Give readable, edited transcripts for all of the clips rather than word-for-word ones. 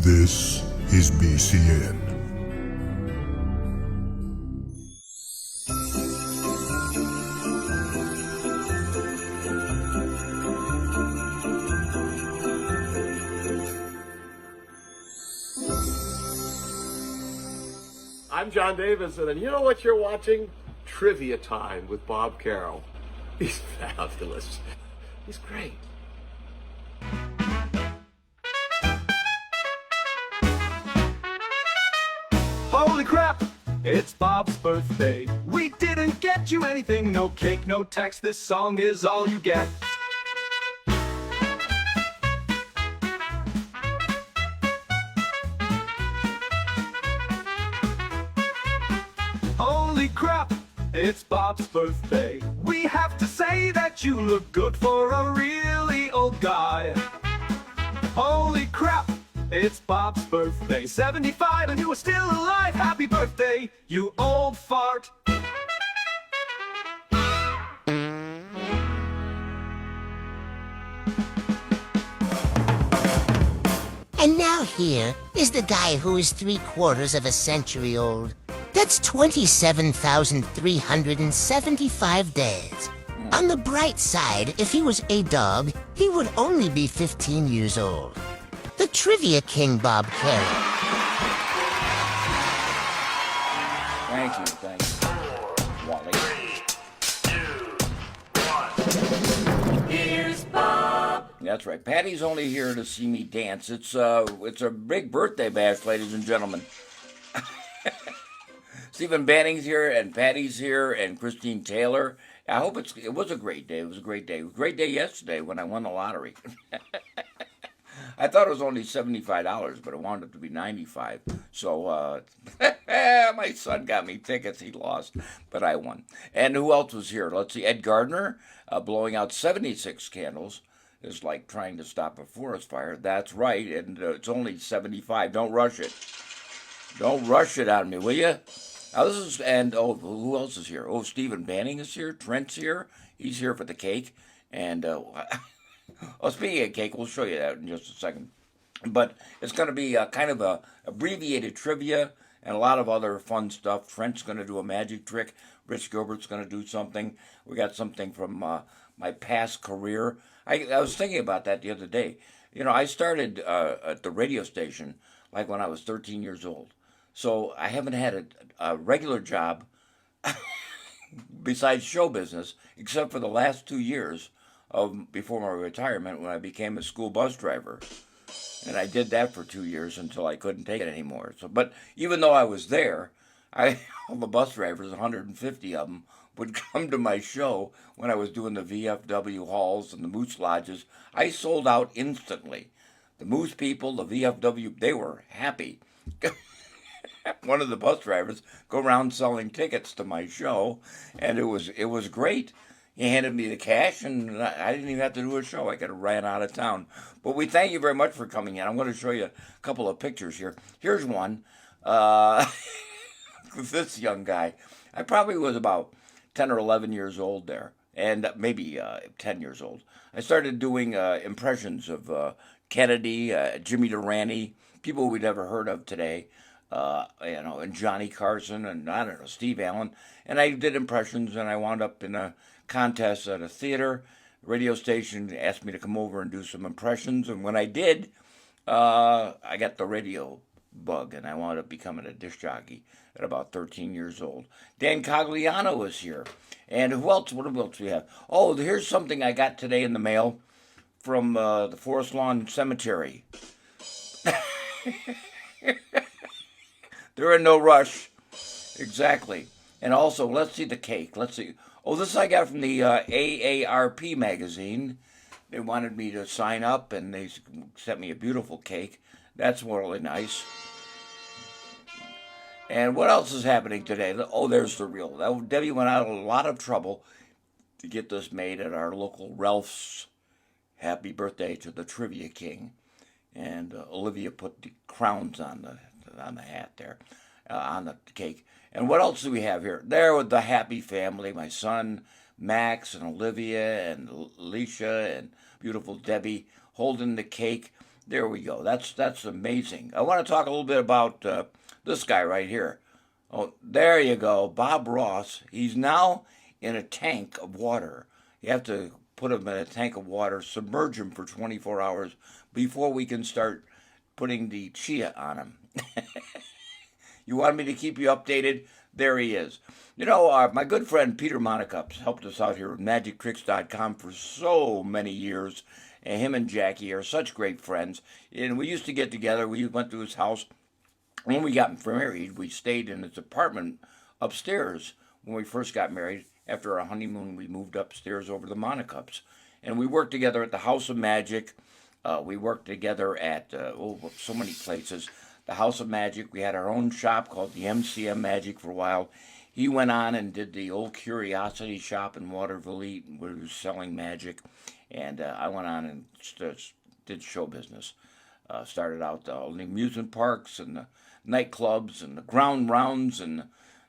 This is BCN. I'm John Davison, and you know what you're watching? Trivia Time with Bob Carroll. He's fabulous. He's great. Holy crap! It's Bob's birthday. We didn't get you anything, no cake, no text. This song is all you get. Holy crap! It's Bob's birthday. We have to say that you look good for a really old guy. Holy crap! It's Bob's birthday. 75 and you are still alive. Happy birthday, you old fart. And now here is the guy who is 3/4 of a century old. That's 27,375 days. On the bright side, if he was a dog, he would only be 15 years old. The Trivia King, Bob Carroll. Thank you, Wally. Here's Bob. That's right. Patty's only here to see me dance. It's a big birthday bash, ladies and gentlemen. Stephen Banning's here, and Patty's here, and Christine Taylor. I hope it was a great day. It was a great day. It was a great day yesterday when I won the lottery. I thought it was only $75, but it wound up to be $95. So my son got me tickets. He lost, but I won. And who else was here? Let's see. Ed Gardner blowing out 76 candles is like trying to stop a forest fire. That's right, and it's only 75. Don't rush it. Don't rush it on me, will you? Now this is, and who else is here? Oh, Stephen Banning is here. Trent's here. He's here for the cake. And speaking of cake, we'll show you that in just a second. But it's going to be kind of a abbreviated trivia and a lot of other fun stuff. Trent's going to do a magic trick. Rich Gilbert's going to do something. We got something from my past career. I was thinking about that the other day. You know, I started at the radio station like when I was 13 years old. So I haven't had a regular job besides show business, except for the last 2 years before my retirement when I became a school bus driver. And I did that for 2 years until I couldn't take it anymore. So, but even though I was there, all the bus drivers, 150 of them, would come to my show when I was doing the VFW halls and the Moose Lodges. I sold out instantly. The Moose people, the VFW, they were happy. One of the bus drivers go around selling tickets to my show, and it was great. He handed me the cash, and I didn't even have to do a show. I got ran out of town. But we thank you very much for coming in. I'm going to show you a couple of pictures here. Here's one. This young guy. I probably was about 10 or 11 years old there, and maybe 10 years old. I started doing impressions of Kennedy, Jimmy Durante, people we'd never heard of today. And Johnny Carson, and I don't know, Steve Allen. And I did impressions, and I wound up in a contest at a theater. Radio station asked me to come over and do some impressions, and when I did, I got the radio bug, and I wound up becoming a disc jockey at about 13 years old. Dan Cogliano was here. And who else? What else do we have? Oh, here's something I got today in the mail from the Forest Lawn Cemetery. They're in no rush. Exactly. And also, let's see the cake. Let's see. Oh, this I got from the AARP magazine. They wanted me to sign up, and they sent me a beautiful cake. That's really nice. And what else is happening today? Oh, there's the reel. Debbie went out of a lot of trouble to get this made at our local Ralph's. Happy birthday to the Trivia King. And Olivia put the crowns on the hat there, on the cake. And what else do we have here? There with the happy family, my son Max and Olivia and Alicia and beautiful Debbie holding the cake. There we go. That's amazing. I want to talk a little bit about this guy right here. Oh, there you go, Bob Ross. He's now in a tank of water. You have to put him in a tank of water, submerge him for 24 hours before we can start putting the chia on him. You want me to keep you updated? There he is. You know, my good friend Peter Monacups helped us out here at MagicTricks.com for so many years. And him and Jackie are such great friends. And we used to get together. We went to his house. When we got married, we stayed in his apartment upstairs. When we first got married, after our honeymoon, we moved upstairs over the Monacups. And we worked together at the House of Magic. We worked together at so many places. The House of Magic. We had our own shop called the MCM Magic for a while. He went on and did the old Curiosity Shop in Waterville, where he was selling magic. And I went on and did show business. Started out all the amusement parks and the nightclubs and the ground rounds and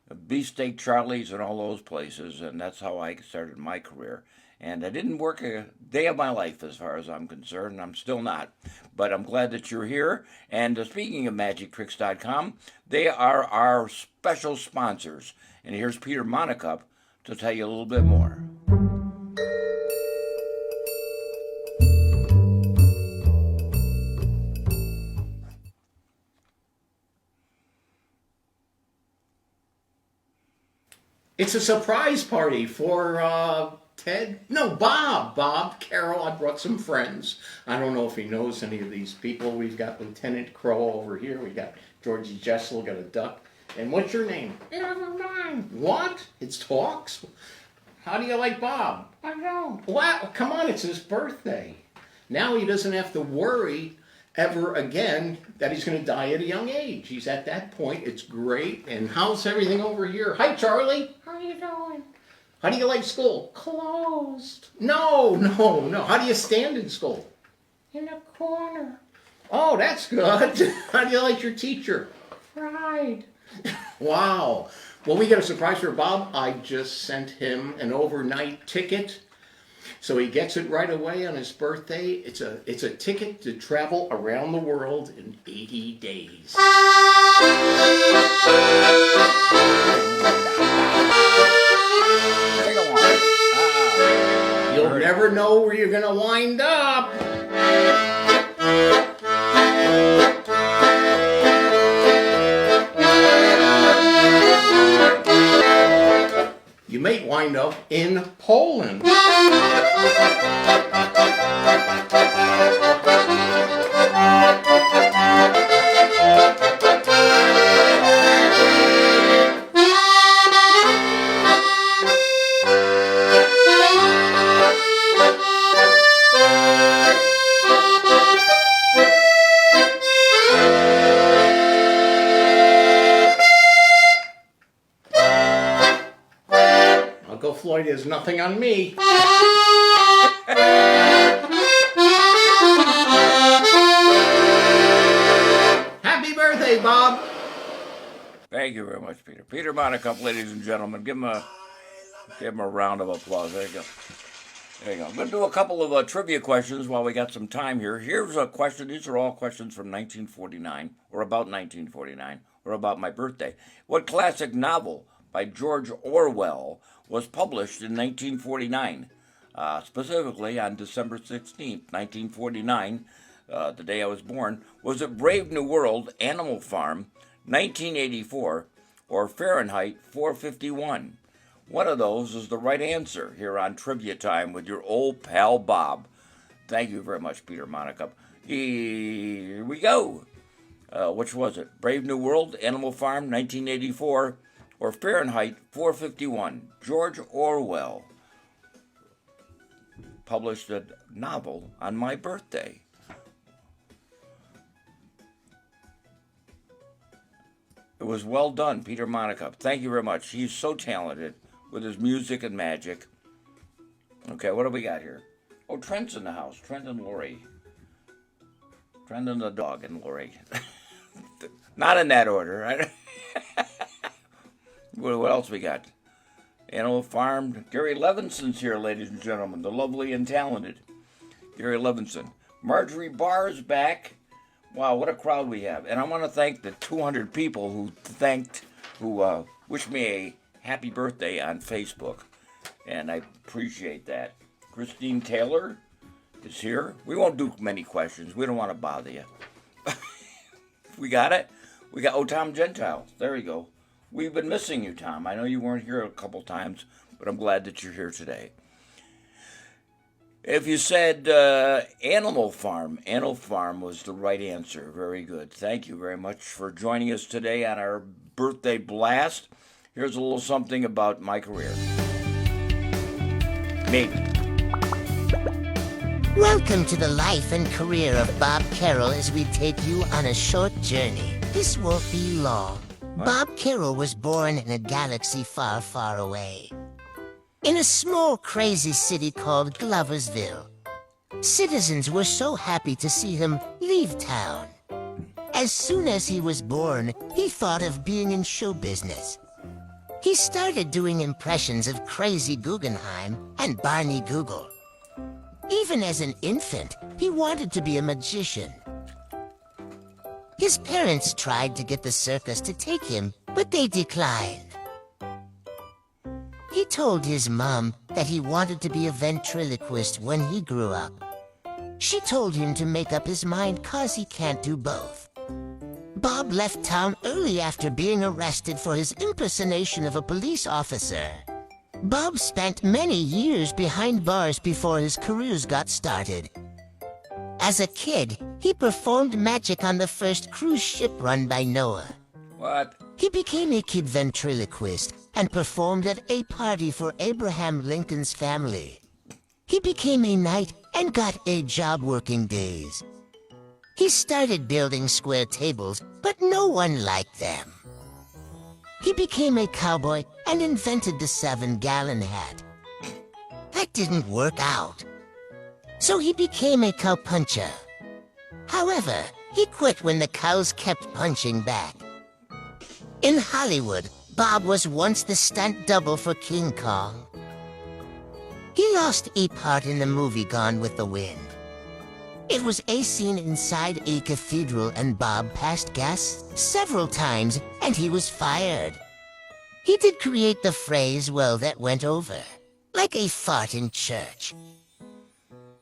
the Beefsteak Charlies and all those places. And that's how I started my career. And I didn't work a day of my life as far as I'm concerned. I'm still not. But I'm glad that you're here. And speaking of MagicTricks.com, they are our special sponsors. And here's Peter Monacup to tell you a little bit more. It's a surprise party for Ted. No, Bob Carroll. I brought some friends. I don't know if he knows any of these people. We've got Lieutenant Crow over here. We got Georgie Jessel, got a duck. And what's your name? Never mind. What? It's Talks? How do you like Bob? I don't. What? Come on, it's his birthday. Now he doesn't have to worry ever again that he's going to die at a young age. He's at that point. It's great. And how's everything over here? Hi, Charlie. How you doing? How do you like school? Closed. No. How do you stand in school? In a corner. Oh, that's good. How do you like your teacher? Cried. Wow. Well, we got a surprise for Bob. I just sent him an overnight ticket. So he gets it right away on his birthday. It's a ticket to travel around the world in 80 days. You'll never know where you're going to wind up. You may wind up in Poland. Uncle Floyd has nothing on me. Happy birthday, Bob. Thank you very much, Peter. Peter Monacup, ladies and gentlemen. Give him a round of applause. There you go. There you go. I'm going to do a couple of trivia questions while we got some time here. Here's a question. These are all questions from 1949, or about 1949, or about my birthday. What classic novel by George Orwell was published in 1949, specifically on December 16th, 1949, the day I was born? Was it Brave New World, Animal Farm, 1984, or Fahrenheit 451? One of those is the right answer here on Trivia Time with your old pal Bob. Thank you very much, Peter Monacup. Here we go. Which was it? Brave New World, Animal Farm, 1984, or Fahrenheit 451? George Orwell published a novel on my birthday. It was well done, Peter Monacup. Thank you very much. He's so talented with his music and magic. Okay, what do we got here? Oh, Trent's in the house. Trent and Lori. Trent and the dog and Lori. Not in that order, right? What else we got? Animal Farm. Gary Levinson's here, ladies and gentlemen. The lovely and talented Gary Levinson. Marjorie Barr's back. Wow, what a crowd we have. And I want to thank the 200 people who wished me a happy birthday on Facebook. And I appreciate that. Christine Taylor is here. We won't do many questions. We don't want to bother you. We got it? We got, Tom Gentile. There you go. We've been missing you, Tom. I know you weren't here a couple times, but I'm glad that you're here today. If you said Animal Farm was the right answer. Very good. Thank you very much for joining us today on our birthday blast. Here's a little something about my career. Maybe. Welcome to the life and career of Bob Carroll as we take you on a short journey. This won't be long. Bob Carroll was born in a galaxy far, far away. In a small, crazy city called Gloversville. Citizens were so happy to see him leave town. As soon as he was born, he thought of being in show business. He started doing impressions of Crazy Guggenheim and Barney Google. Even as an infant, he wanted to be a magician. His parents tried to get the circus to take him, but they declined. He told his mom that he wanted to be a ventriloquist when he grew up. She told him to make up his mind 'cause he can't do both. Bob left town early after being arrested for his impersonation of a police officer. Bob spent many years behind bars before his careers got started. As a kid, he performed magic on the first cruise ship run by Noah. What? He became a kid ventriloquist and performed at a party for Abraham Lincoln's family. He became a knight and got a job working days. He started building square tables, but no one liked them. He became a cowboy and invented the 7-gallon hat. That didn't work out. So he became a cowpuncher. However, he quit when the cows kept punching back. In Hollywood, Bob was once the stunt double for King Kong. He lost a part in the movie Gone with the Wind. It was a scene inside a cathedral and Bob passed gas several times and he was fired. He did create the phrase, well, that went over, like a fart in church.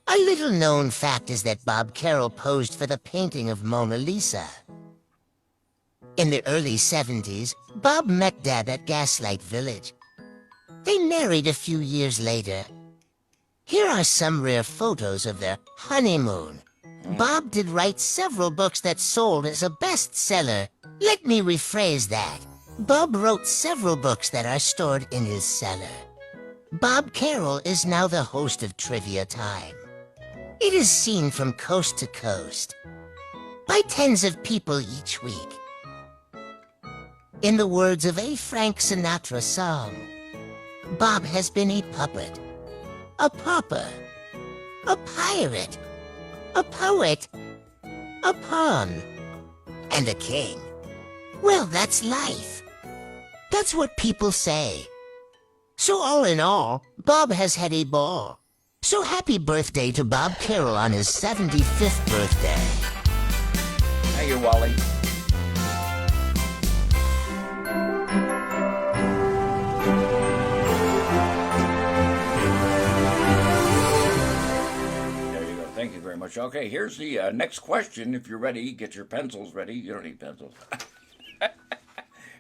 A little known fact is that Bob Carroll posed for the painting of Mona Lisa. In the early 70s, Bob met Dad at Gaslight Village. They married a few years later. Here are some rare photos of their honeymoon. Bob did write several books that sold as a bestseller. Let me rephrase that. Bob wrote several books that are stored in his cellar. Bob Carroll is now the host of Trivia Time. It is seen from coast to coast by tens of people each week. In the words of a Frank Sinatra song, Bob has been a puppet, a pauper, a pirate, a poet, a pawn, and a king. Well, that's life. That's what people say. So all in all, Bob has had a ball. So happy birthday to Bob Carroll on his 75th birthday. Thank you, Wally. Thank you very much. Okay, here's the next question. If you're ready, get your pencils ready. You don't need pencils.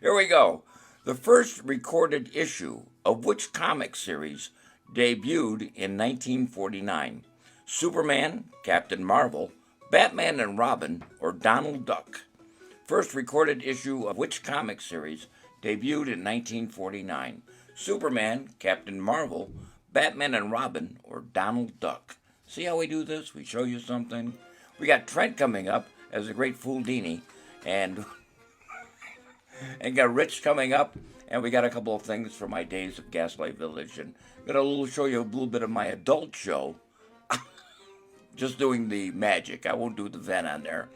Here we go. The first recorded issue of which comic series debuted in 1949? Superman, Captain Marvel, Batman and Robin, or Donald Duck? First recorded issue of which comic series debuted in 1949? Superman, Captain Marvel, Batman and Robin, or Donald Duck? See how we do this? We show you something. We got Trent coming up as a great Fooldini, and got Rich coming up, and we got a couple of things for my days of Gaslight Village, and gonna show you a little bit of my adult show. Just doing the magic. I won't do the Ven on there.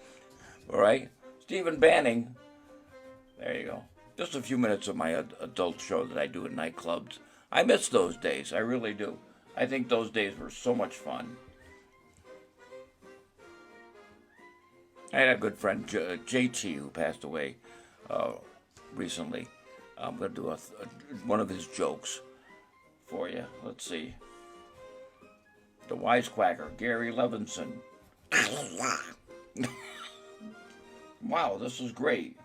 All right, Stephen Banning. There you go. Just a few minutes of my adult show that I do in nightclubs. I miss those days. I really do. I think those days were so much fun. I had a good friend, JT, who passed away recently. I'm going to do one of his jokes for you. Let's see. The Wisecracker, Gary Levinson. Wow, this is great.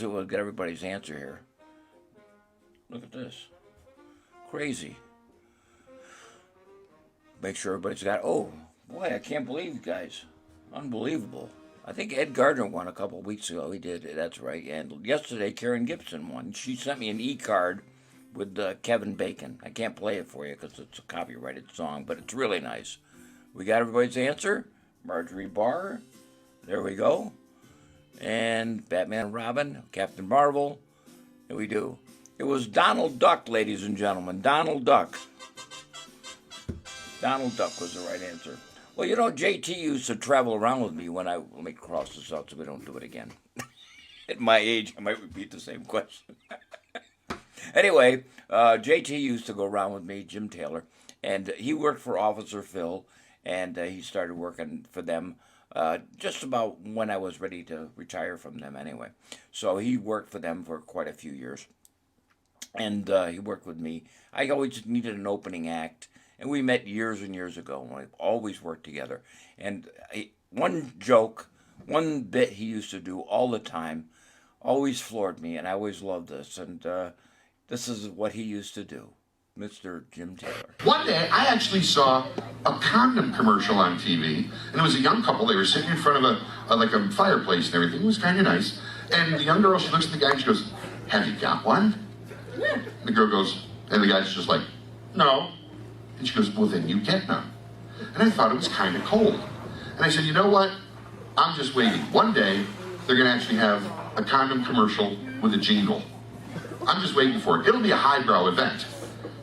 We'll get everybody's answer here. Look at this. Crazy. Make sure everybody's got... Oh, boy, I can't believe you guys. Unbelievable. I think Ed Gardner won a couple of weeks ago. He did. That's right. And yesterday, Karen Gibson won. She sent me an e-card with Kevin Bacon. I can't play it for you because it's a copyrighted song, but it's really nice. We got everybody's answer. Marjorie Barr. There we go. And Batman and Robin, Captain Marvel. And we do. It was Donald Duck, ladies and gentlemen. Donald Duck. Donald Duck was the right answer. Well, you know, JT used to travel around with me when let me cross this out so we don't do it again. At my age, I might repeat the same question. Anyway, JT used to go around with me, Jim Taylor, and he worked for Officer Phil, and he started working for them just about when I was ready to retire from them anyway. So he worked for them for quite a few years, and he worked with me. I always needed an opening act. And we met years and years ago, and we've always worked together. And one joke, one bit he used to do all the time, always floored me, and I always loved this. And this is what he used to do, Mr. Jim Taylor. One day, I actually saw a condom commercial on TV, and it was a young couple. They were sitting in front of a fireplace and everything. It was kind of nice. And the young girl, she looks at the guy and she goes, "Have you got one?" And the girl goes, and the guy's just like, "No." And she goes, "Well, then you get none." And I thought it was kind of cold. And I said, "You know what? I'm just waiting. One day, they're going to actually have a condom commercial with a jingle. I'm just waiting for it. It'll be a highbrow event.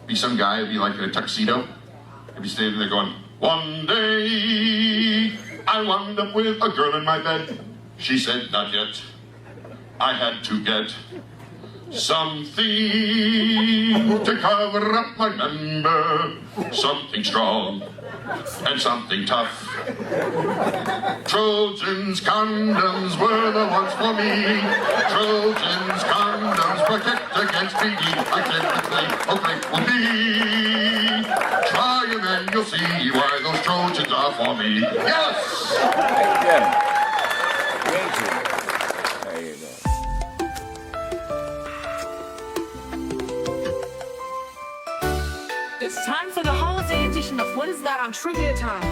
Be some guy, it'll be like in a tuxedo. He'll be standing there going, 'One day, I wound up with a girl in my bed. She said, not yet. I had to get something to cover up my member, something strong and something tough. Trojans condoms were the ones for me. Trojans condoms protect against BE. I said, okay, will be. Try them and you'll see why those Trojans are for me. Yes! Hey, Jim. There you go. It's time for the holiday edition of What Is That on Trivia Time.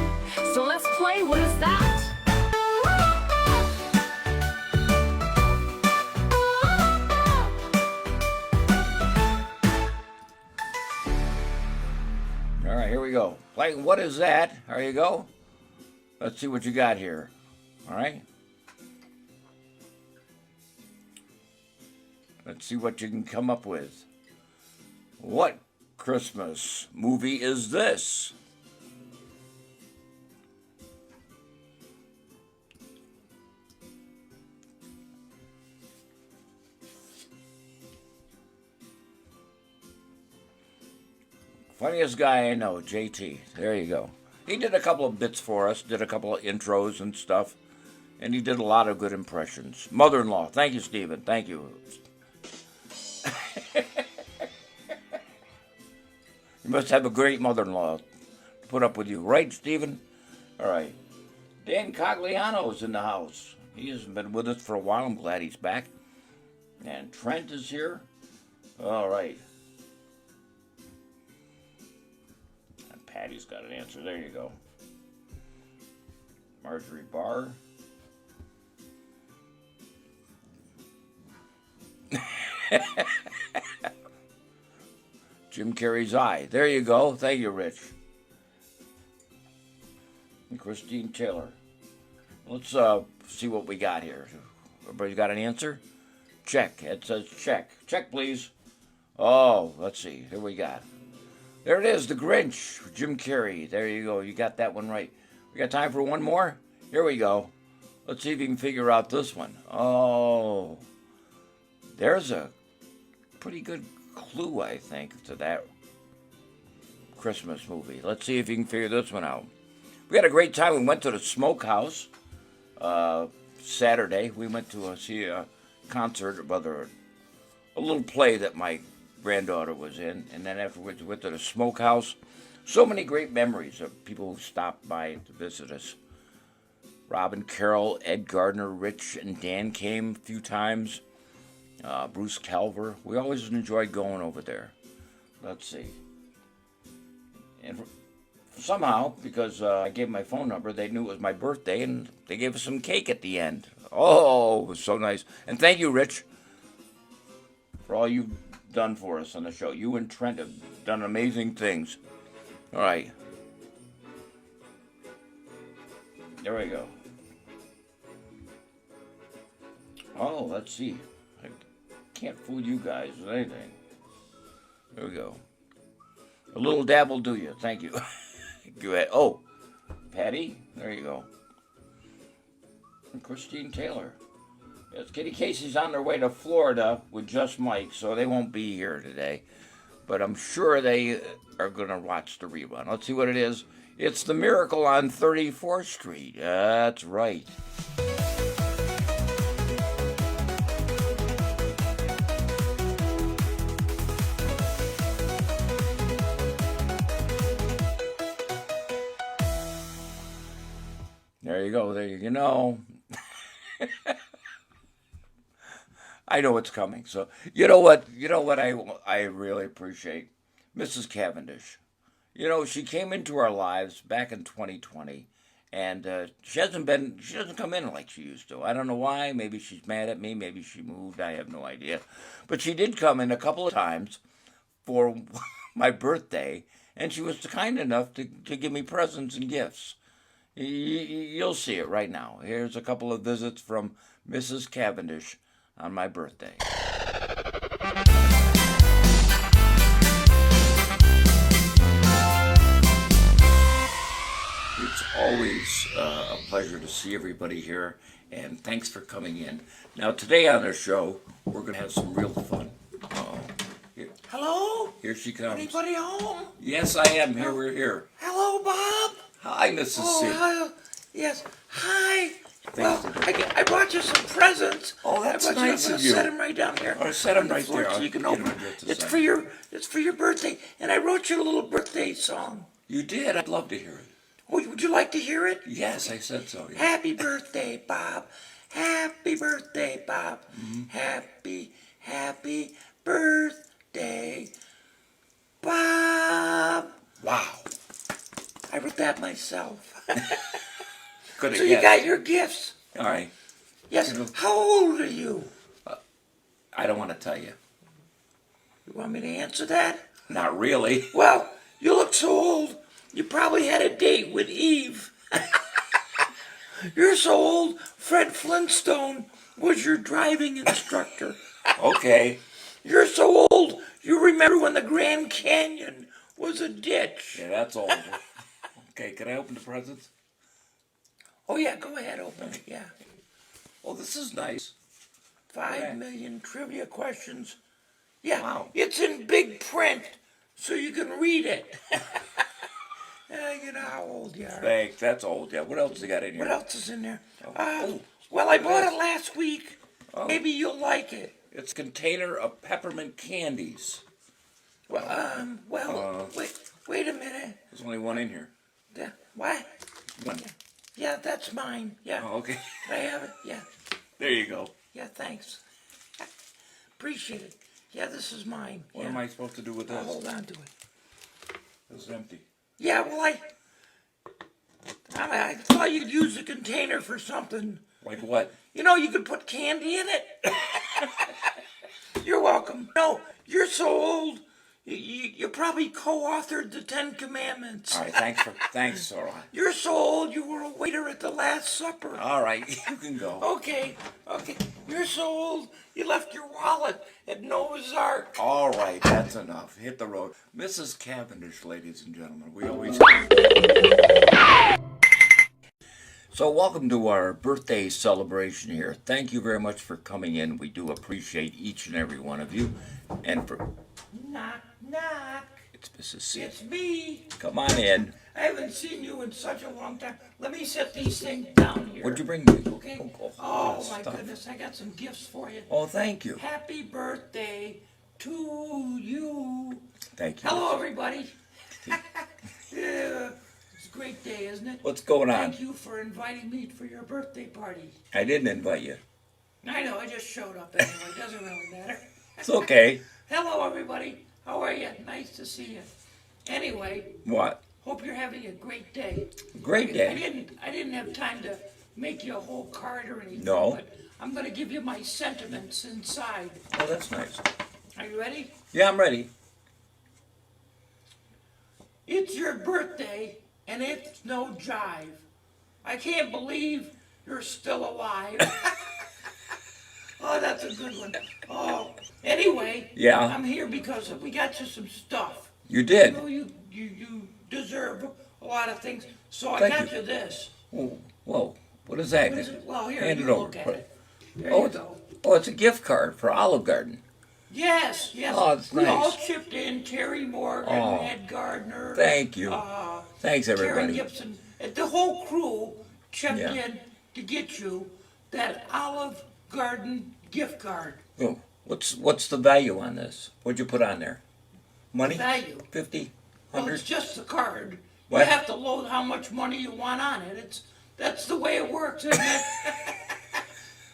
So let's play What Is That? All right, here we go. Playing What Is That? There you go. Let's see what you got here. All right. Let's see what you can come up with. What Christmas movie is this? Funniest guy I know, JT. There you go. He did a couple of bits for us, did a couple of intros and stuff, and he did a lot of good impressions. Mother-in-law. Thank you, Stephen. Thank you. You must have a great mother-in-law to put up with you. Right, Stephen? All right. Dan Cogliano's in the house. He hasn't been with us for a while. I'm glad he's back. And Trent is here. All right. And Patty's got an answer. There you go. Marjorie Barr. Jim Carrey's eye. There you go. Thank you, Rich. And Christine Taylor. Let's see what we got here. Everybody got an answer? Check. It says check. Check, please. Oh, let's see. Here we got. There it is, The Grinch. Jim Carrey. There you go. You got that one right. We got time for one more? Here we go. Let's see if you can figure out this one. Oh. There's a pretty good clue, I think, to that Christmas movie. Let's see if you can figure this one out. We had a great time. We went to the Smokehouse Saturday, we went to see a concert, rather a little play that my granddaughter was in, and then afterwards we went to the Smokehouse. So many great memories of people who stopped by to visit us. Robin Carroll, Ed Gardner, Rich, and Dan came a few times. Bruce Calver. We always enjoyed going over there. Let's see. And somehow, because I gave my phone number, they knew it was my birthday, and they gave us some cake at the end. Oh, it was so nice. And thank you, Rich, for all you've done for us on the show. You and Trent have done amazing things. All right. There we go. Oh, let's see. I can't fool you guys with anything. There we go. A little dab will do you. Thank you. Go ahead. Oh, Patty. There you go. And Christine Taylor. Yes, Kitty Casey's on their way to Florida with Just Mike, so they won't be here today. But I'm sure they are going to watch the rerun. Let's see what it is. It's The Miracle on 34th Street. That's right. There you go. There you know. I know what's coming. So you know what I really appreciate? Mrs. Cavendish. You know, she came into our lives back in 2020, and she doesn't come in like she used to. I don't know why. Maybe she's mad at me. Maybe she moved. I have no idea. But she did come in a couple of times for my birthday, and she was kind enough to give me presents and gifts. You'll see it right now. Here's a couple of visits from Mrs. Cavendish on my birthday. It's always a pleasure to see everybody here, and thanks for coming in. Now, today on our show, we're going to have some real fun. Here. Hello? Here she comes. Anybody home? Yes, I am. Here, we're here. Hello, Bob? Hi, Mrs. C. Hi. Yes. Hi. Thanks. Well, I brought you some presents. Oh, that's I brought nice you, of you. Set them right down here. Oh, set 'em on the right floor there. so you can I'll open get 'em it. to It's sign. for your birthday, and I wrote you a little birthday song. You did? I'd love to hear it. Oh, would you like to hear it? Yes, I said so. Yeah. Happy birthday, Bob. Happy birthday, Bob. Mm-hmm. Happy birthday, Bob. Wow. I wrote that myself. Good So you got your gifts. All right. Yes. How old are you? I don't want to tell you. You want me to answer that? Not really. Well, you look so old, you probably had a date with Eve. You're so old, Fred Flintstone was your driving instructor. Okay. You're so old, you remember when the Grand Canyon was a ditch. Yeah, that's old. Okay, can I open the presents? Oh, yeah, go ahead, open it, yeah. Oh, this is nice. 5 million trivia questions. Yeah, Wow. It's in big print, so you can read it. You know how old you are. Thanks. That's old. Yeah. What else you got in here? What else is in there? Oh. Well, I bought it last week. Oh. Maybe you'll like it. It's a container of peppermint candies. Well, wait a minute. There's only one in here. What? One. Yeah, that's mine. Yeah. Oh, okay. Can I have it? Yeah. There you go. Yeah, thanks. Appreciate it. Yeah, this is mine. What am I supposed to do with I'll this? hold on to it. It's empty. Yeah, well, I thought you'd use the container for something. Like what? You know, you could put candy in it. You're welcome. No, you're so old. You probably co-authored the 10 Commandments. All right. Thanks, Sora. You're so old. You were a waiter at the Last Supper. All right. You can go. Okay. You're so old. You left your wallet at Noah's Ark. All right. That's enough. Hit the road. Mrs. Cavendish, ladies and gentlemen. We always. So welcome to our birthday celebration here. Thank you very much for coming in. We do appreciate each and every one of you. And for Knock, knock. It's Mrs. C. It's me. Come on in. I haven't seen you in such a long time. Let me set these things down here. What'd you bring me? Okay. Oh, Oh, my stuff. goodness, I got some gifts for you. Oh, thank you. Happy birthday to you. Thank you. Hello, everybody. Yeah, it's a great day, isn't it? What's going on? Thank you for inviting me for your birthday party. I didn't invite you. I know, I just showed up anyway. It doesn't really matter. It's okay. Hello, everybody. How are you? Nice to see you. Anyway, What? hope you're having a great day. Great day. I didn't have time to make you a whole card or anything. No. But I'm going to give you my sentiments inside. Oh, that's nice. Are you ready? Yeah, I'm ready. It's your birthday, and it's no jive. I can't believe you're still alive. Oh, that's a good one. Oh, anyway. Yeah. I'm here because we got you some stuff. You did. You know, you deserve a lot of things. So I Thank got you. you this. Oh, whoa. What is that? What is it? Well, here, Hand you it over. look at Put- it. There Oh, you it's, go. oh, it's a gift card for Olive Garden. Yes, yes. Oh, it's we all nice. chipped in. Terry Morgan, Oh, Ed Gardner. Thank you. Thanks, Karen everybody. Gibson. The whole crew chipped Yeah. in to get you that Olive Garden gift card. Oh, what's the value on this? What'd you put on there? Money? Value. 50? Well, 100? it's just the card. What? You have to load how much money you want on it. That's the way it works, isn't it?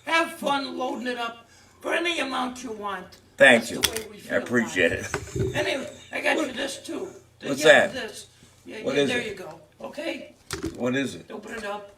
Have fun loading it up for any amount you want. Thank That's you. the way we I feel appreciate about it. Anyway, I got you this too. What's Yeah, that? This. Yeah, What yeah, is there it? you go. Okay, What is it? open it up.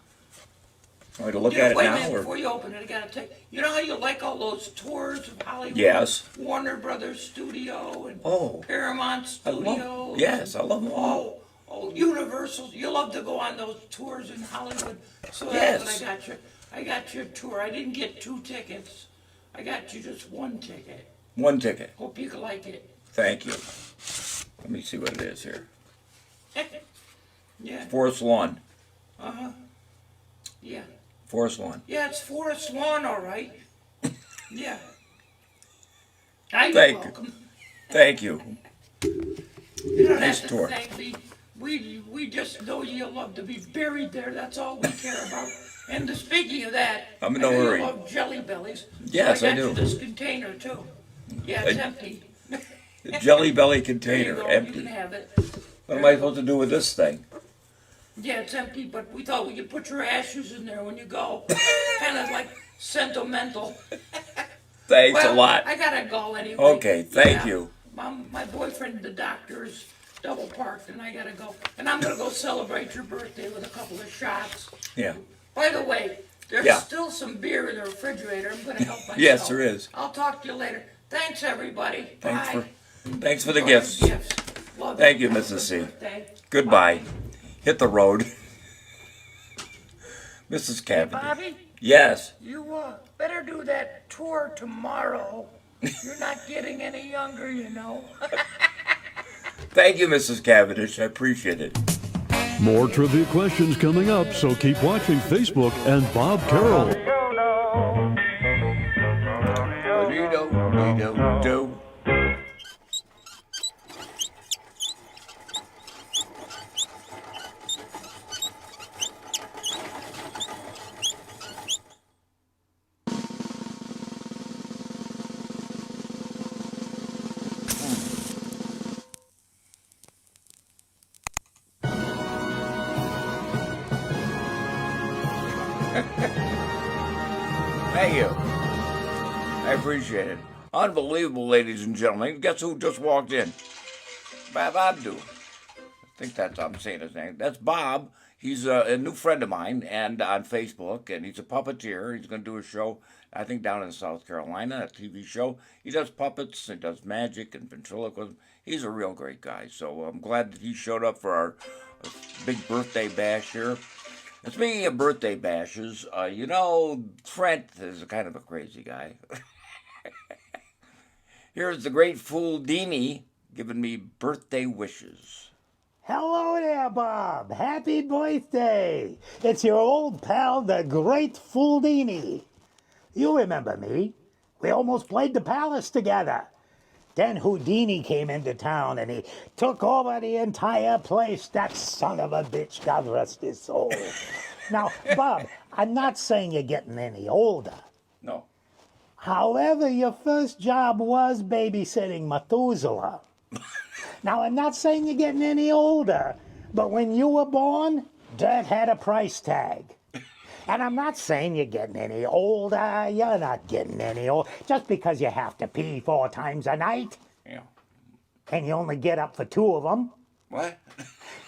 Want me to look Yeah, at it wait a now? minute, Or? before you open it, I gotta take. You know how you like all those tours of Hollywood? Yes. Warner Brothers Studio and Oh. Paramount I Studios. love, yes, I love them all. Oh, Universal. You love to go on those tours in Hollywood. So Yes. that's what I got you. I got your tour. I didn't get 2 tickets. I got you just 1 ticket. One ticket. Hope you like it. Thank you. Let me see what it is here. Yeah. Forest Lawn. Yeah. Forest Lawn. Yeah, it's Forest Lawn, all right. Yeah. You're Thank you. welcome. Thank you. You don't Nice have to tour. thank me. We just know you love to be buried there. That's all we care about. And speaking of that, I'm in I no know hurry. You love Jelly Bellies. Yes, so I I got do. You this container too. Yeah, it's I- empty. The Jelly Belly There you container, go. You empty. can have it. What am I supposed to do with this thing? Yeah, it's empty, but we thought we could put your ashes in there when you go. Kind of like sentimental. Thanks Well, a lot. I gotta go anyway. Okay, thank Yeah. you. My boyfriend, the doctor, is double parked, and I gotta go. And I'm gonna go celebrate your birthday with a couple of shots. Yeah. By the way, there's Yeah. still some beer in the refrigerator. I'm gonna help myself. Yes, there is. I'll talk to you later. Thanks, everybody. Bye. Thanks for the Enjoy gifts. your gifts. Love Thank you, Have a Mrs. good C. birthday. Goodbye. Bye. Hit the road. Mrs. Cavendish. Bobby, Yes. you better do that tour tomorrow. You're not getting any younger, you know. Thank you, Mrs. Cavendish. I appreciate it. More trivia questions coming up, so keep watching Facebook and Bob Carroll. Do. Thank you. I appreciate it. Unbelievable, ladies and gentlemen. Guess who just walked in? Bob Abdu. I think that's how I'm saying his name. That's Bob. He's a new friend of mine and on Facebook, and he's a puppeteer. He's going to do a show, I think, down in South Carolina, a TV show. He does puppets, he does magic and ventriloquism. He's a real great guy. So I'm glad that he showed up for our big birthday bash here. And speaking of birthday bashes, you know, Trent is kind of a crazy guy. Here's the great fool Dini giving me birthday wishes. Hello there, Bob. Happy birthday. It's your old pal, the great Fuldini. You remember me. We almost played the Palace together. Then Houdini came into town and he took over the entire place. That son of a bitch, God rest his soul. Now, Bob, I'm not saying you're getting any older. No. However, your first job was babysitting Methuselah. Now, I'm not saying you're getting any older, but when you were born, dirt had a price tag. And I'm not saying you're getting any older. You're not getting any older. Just because you have to pee 4 times a night. Yeah. And you only get up for 2 of them. What?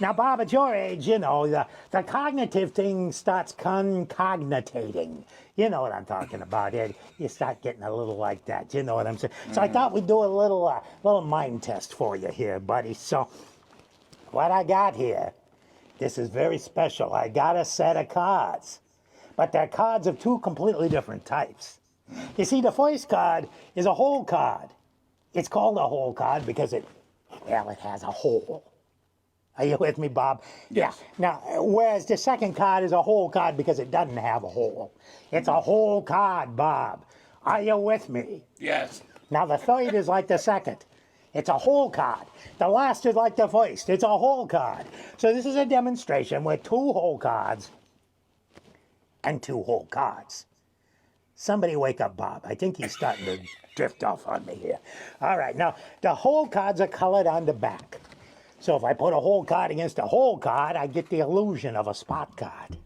Now, Bob, at your age, you know, the cognitive thing starts concogitating. You know what I'm talking about. You start getting a little like that. You know what I'm saying? So I thought we'd do a little mind test for you here, buddy. So what I got here, this is very special. I got a set of cards. But they're cards of 2 completely different types. You see, the first card is a hole card. It's called a hole card because it has a hole. Are you with me, Bob? Yes. Yeah. Now, whereas the second card is a hole card because it doesn't have a hole. It's a hole card, Bob. Are you with me? Yes. Now, the third is like the second. It's a hole card. The last is like the first. It's a hole card. So this is a demonstration with 2 hole cards and 2 hole cards. Somebody wake up Bob. I think he's starting to drift off on me here. All right, now the hole cards are colored on the back. So if I put a hole card against a hole card, I get the illusion of a spot card.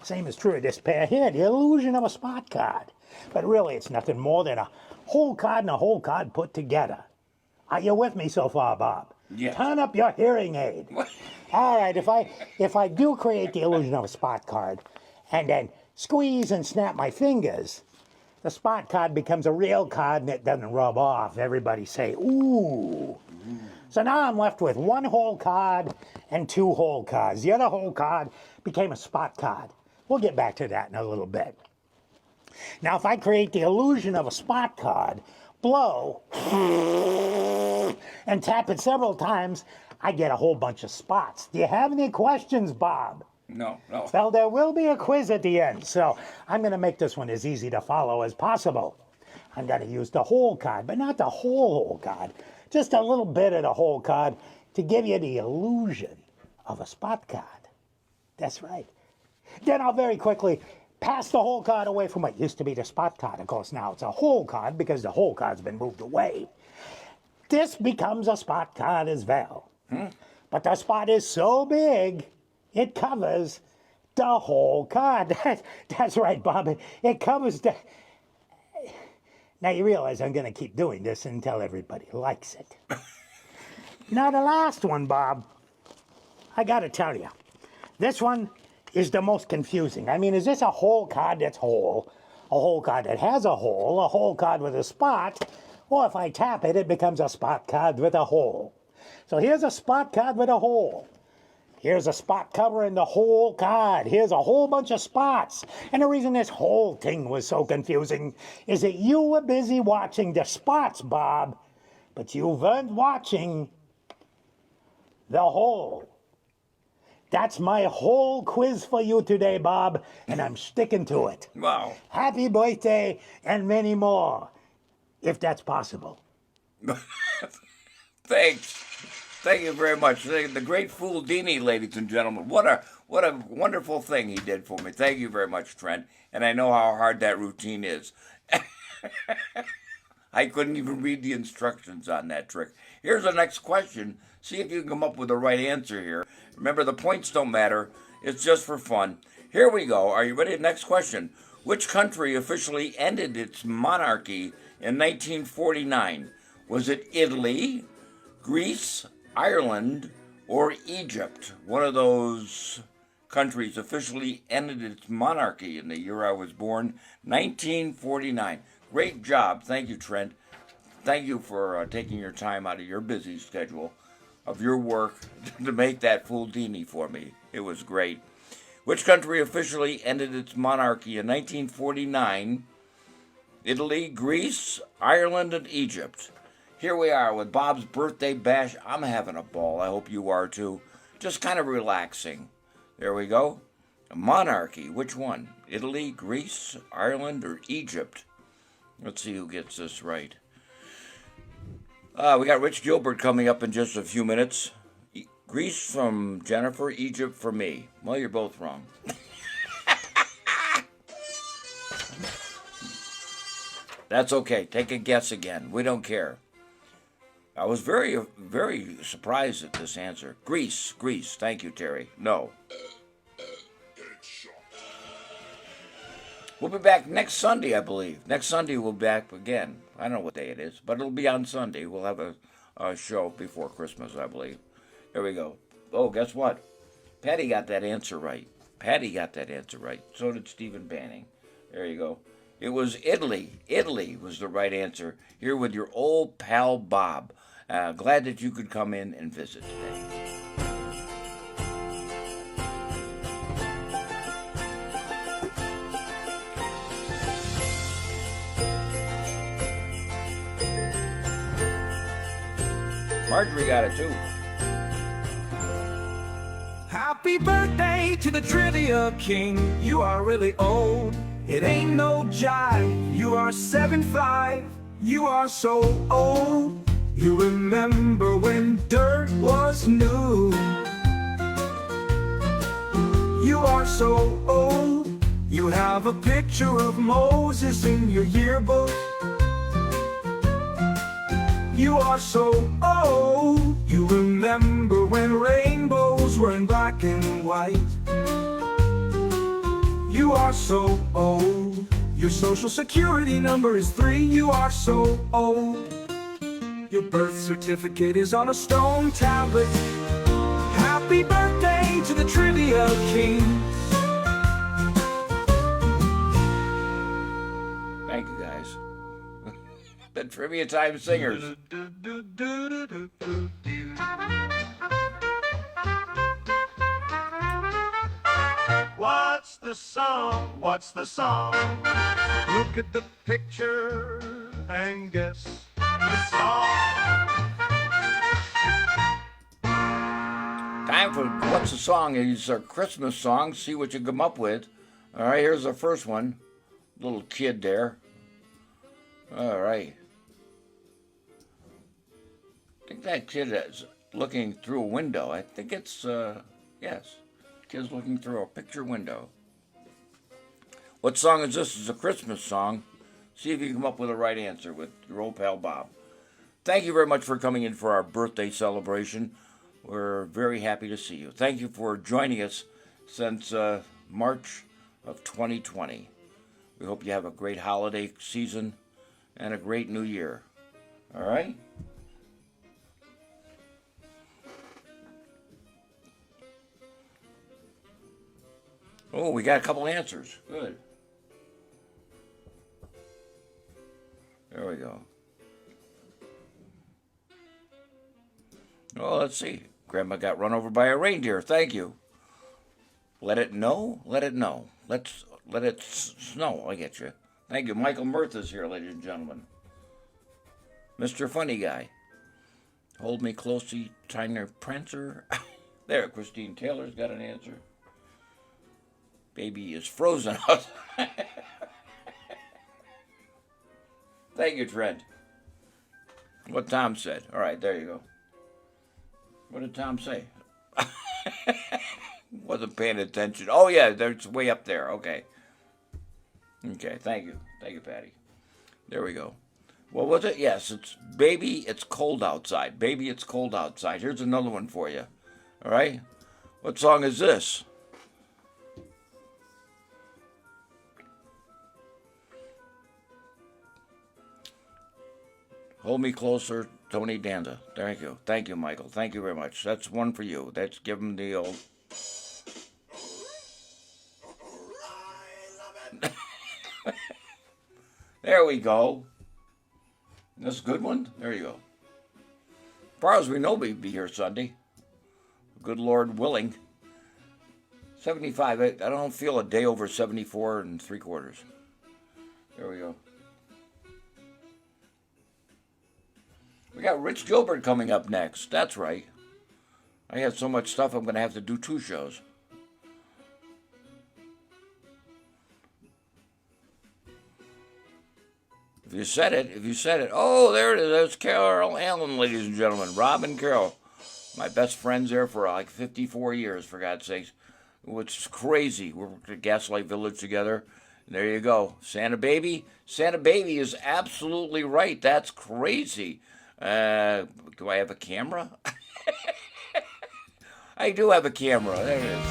Same is true of this pair here, the illusion of a spot card. But really, it's nothing more than a hole card and a hole card put together. Are you with me so far, Bob? Yes. Turn up your hearing aid. All right, if I do create the illusion of a spot card, and then squeeze and snap my fingers, the spot card becomes a real card and it doesn't rub off. Everybody say, ooh. So now I'm left with 1 hole card and 2 hole cards. The other hole card became a spot card. We'll get back to that in a little bit. Now, if I create the illusion of a spot card, blow, and tap it several times, I get a whole bunch of spots. Do you have any questions, Bob? No. Well, there will be a quiz at the end, so I'm going to make this one as easy to follow as possible. I'm going to use the hole card, but not the whole hole card. Just a little bit of the hole card to give you the illusion of a spot card. That's right. Then I'll very quickly pass the hole card away from what used to be the spot card. Of course, now it's a hole card because the hole card's been moved away. This becomes a spot card as well. But the spot is so big, it covers the whole card. That's right, Bob. It covers the... Now you realize I'm going to keep doing this until everybody likes it. Now the last one, Bob, I got to tell you, this one is the most confusing. I mean, is this a hole card that's whole, a hole card that has a hole card with a spot, or if I tap it, it becomes a spot card with a hole? So here's a spot card with a hole. Here's a spot covering the whole card. Here's a whole bunch of spots. And the reason this whole thing was so confusing is that you were busy watching the spots, Bob, but you weren't watching the whole. That's my whole quiz for you today, Bob, and I'm sticking to it. Wow. Happy birthday and many more, if that's possible. Thanks. Thank you very much. The great Fooldini, ladies and gentlemen. What a wonderful thing he did for me. Thank you very much, Trent. And I know how hard that routine is. I couldn't even read the instructions on that trick. Here's the next question. See if you can come up with the right answer here. Remember, the points don't matter. It's just for fun. Here we go. Are you ready? Next question. Which country officially ended its monarchy in 1949? Was it Italy, Greece, Ireland, or Egypt? One of those countries officially ended its monarchy in the year I was born, 1949. Great job. Thank you, Trent. Thank you for taking your time out of your busy schedule of your work to make that Fooldini for me. It was great. Which country officially ended its monarchy in 1949? Italy, Greece, Ireland, and Egypt. Here we are with Bob's birthday bash. I'm having a ball. I hope you are too. Just kind of relaxing. There we go. A monarchy. Which one? Italy, Greece, Ireland, or Egypt? Let's see who gets this right. We got Rich Gilbert coming up in just a few minutes. Greece from Jennifer, Egypt for me. Well, you're both wrong. That's okay. Take a guess again. We don't care. I was very, very surprised at this answer. Greece. Thank you, Terry. No. We'll be back next Sunday, I believe. Next Sunday we'll be back again. I don't know what day it is, but it'll be on Sunday. We'll have a show before Christmas, I believe. Here we go. Oh, guess what? Patty got that answer right. So did Stephen Banning. There you go. It was Italy. Italy was the right answer. Here with your old pal Bob. Glad that you could come in and visit today. Marjorie got it too. Happy birthday to the Trivia King. You are really old. It ain't no jive. You are 7'5". You are so old. You remember when dirt was new. You are so old. You have a picture of Moses in your yearbook. You are so old. You remember when rainbows were in black and white. You are so old. Your social security number is 3. You are so old. Your birth certificate is on a stone tablet. Happy birthday to the Trivia King. Thank you, guys. The Trivia Time Singers. What's the song? What's the song? Look at the picture and guess the song. Time for What's the Song? These are Christmas songs. See what you come up with. All right, here's the first one. Little kid there. All right. I think that kid is looking through a window. I think it's, yes. Kid's looking through a picture window. What song is this? It's a Christmas song. See if you can come up with the right answer with your old pal Bob. Thank you very much for coming in for our birthday celebration. We're very happy to see you. Thank you for joining us since March of 2020. We hope you have a great holiday season and a great new year. All right? Oh, we got a couple answers. Good. There we go. Oh, let's see. Grandma got run over by a reindeer. Thank you. Let it know. Let it know. Let it snow. I get you. Thank you. Michael Murtha's here, ladies and gentlemen. Mr. Funny Guy. Hold me closely, Tiner Prancer. There, Christine Taylor's got an answer. Baby is frozen out. Thank you, Trent. What Tom said. All right, there you go. What did Tom say? Wasn't paying attention. Oh, yeah, it's way up there. Okay. Okay, thank you. Thank you, Patty. There we go. What was it? Yes, it's Baby, It's Cold Outside. Baby, It's Cold Outside. Here's another one for you. All right? What song is this? Hold Me Closer, Tony Danza. Thank you. Thank you, Michael. Thank you very much. That's one for you. Let's give him the old... There we go. That's a good one. There you go. As far as we know, we'll be here Sunday. Good Lord willing. 75. I don't feel a day over 74 3/4. There we go. We got Rich Gilbert coming up next. That's right. I have so much stuff I'm going to have to do 2 shows. If you said it. Oh, there it is. There's Carol Allen, ladies and gentlemen. Rob and Carol. My best friends there for like 54 years, for God's sakes. Which is crazy. We worked at Gaslight Village together. And there you go. Santa Baby. Santa Baby is absolutely right. That's crazy. Do I have a camera? I do have a camera. There it is.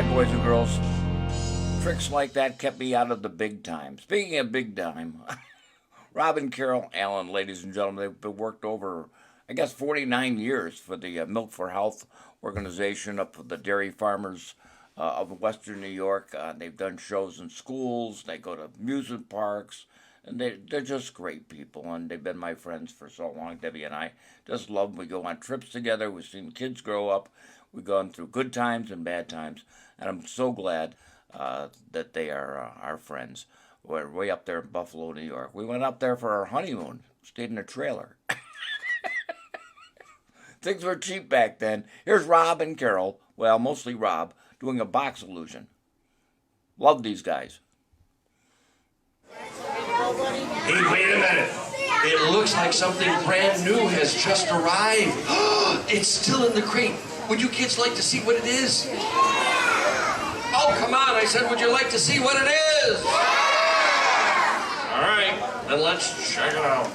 Boys and girls, tricks like that kept me out of the big time. Speaking of big time, Rob and Carol Allen, ladies and gentlemen, they've worked over, I guess, 49 years for the Milk for Health organization up for the dairy farmers of Western New York. They've done shows in schools, they go to amusement parks, and they're just great people, and they've been my friends for so long. Debbie and I just love them. We go on trips together. We've seen kids grow up. We've gone through good times and bad times, and I'm so glad that they are our friends. We're way up there in Buffalo, New York. We went up there for our honeymoon, stayed in a trailer. Things were cheap back then. Here's Rob and Carol, well, mostly Rob, doing a box illusion. Love these guys. Hey, wait a minute. It looks like something brand new has just arrived. It's still in the crate. Would you kids like to see what it is? Oh, come on. I said, would you like to see what it is? All right, then let's check it out.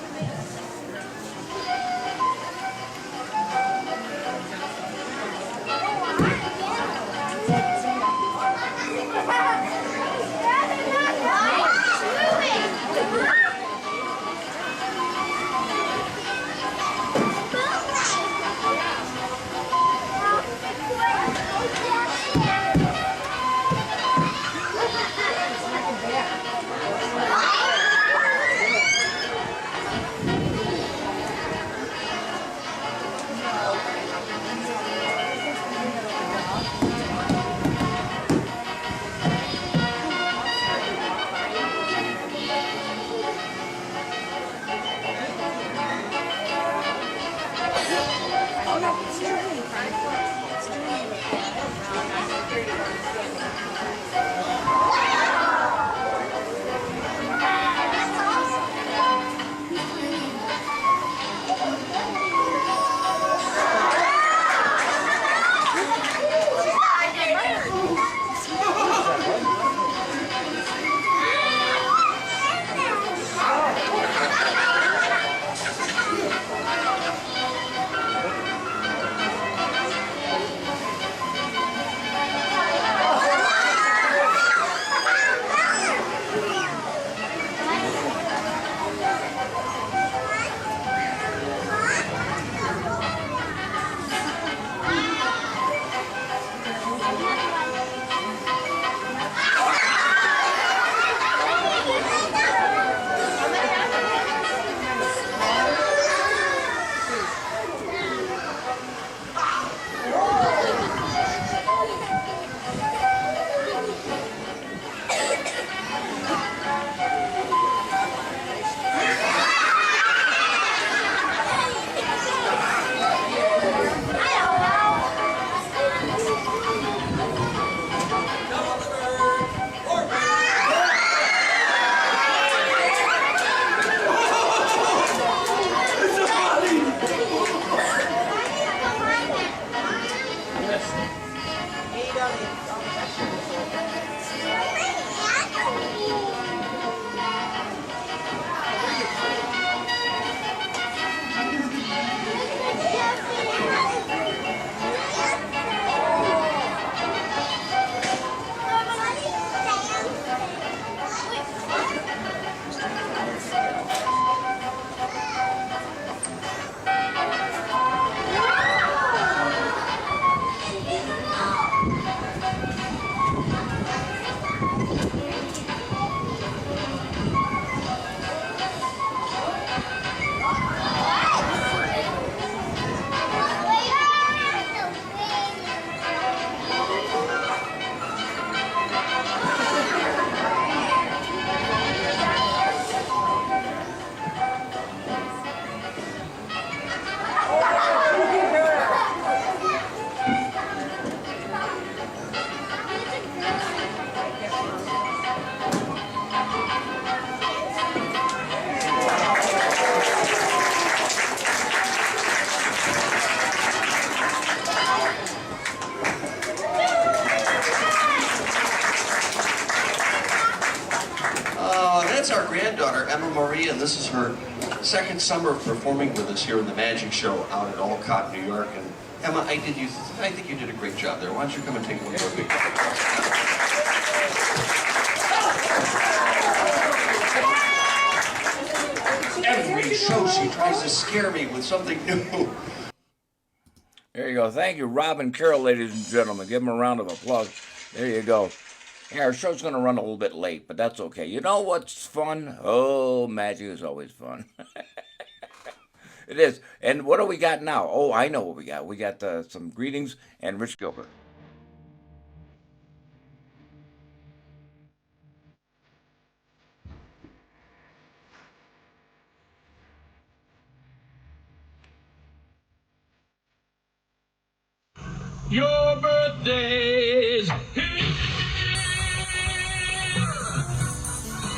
That's our granddaughter, Emma Marie, and this is her second summer of performing with us here in the Magic Show out at Olcott, New York. And Emma, I think you did a great job there. Why don't you come and take one with me? Every show she tries to scare me with something new. There you go. Thank you, Rob and Carol, ladies and gentlemen. Give them a round of applause. There you go. Yeah, our show's going to run a little bit late, but that's okay. You know what's fun? Oh, magic is always fun. It is. And what do we got now? Oh, I know what we got. We got some greetings and Rich Gilbert. Your birthday's here.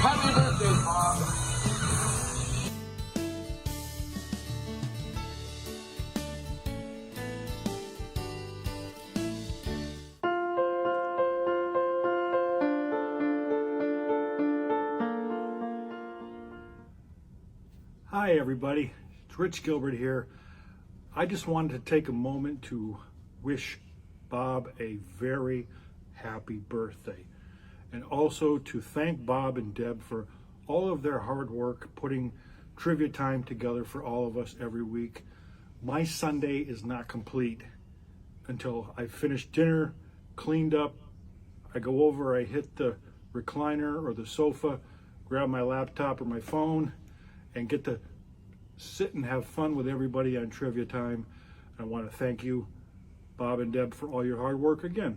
Happy birthday, Bob. Hi everybody, it's Rich Gilbert here. I just wanted to take a moment to wish Bob a very happy birthday, and also to thank Bob and Deb for all of their hard work putting trivia time together for all of us every week. My Sunday is not complete until I finish dinner, cleaned up, I go over, I hit the recliner or the sofa, grab my laptop or my phone, and get to sit and have fun with everybody on trivia time. I want to thank you, Bob and Deb, for all your hard work again.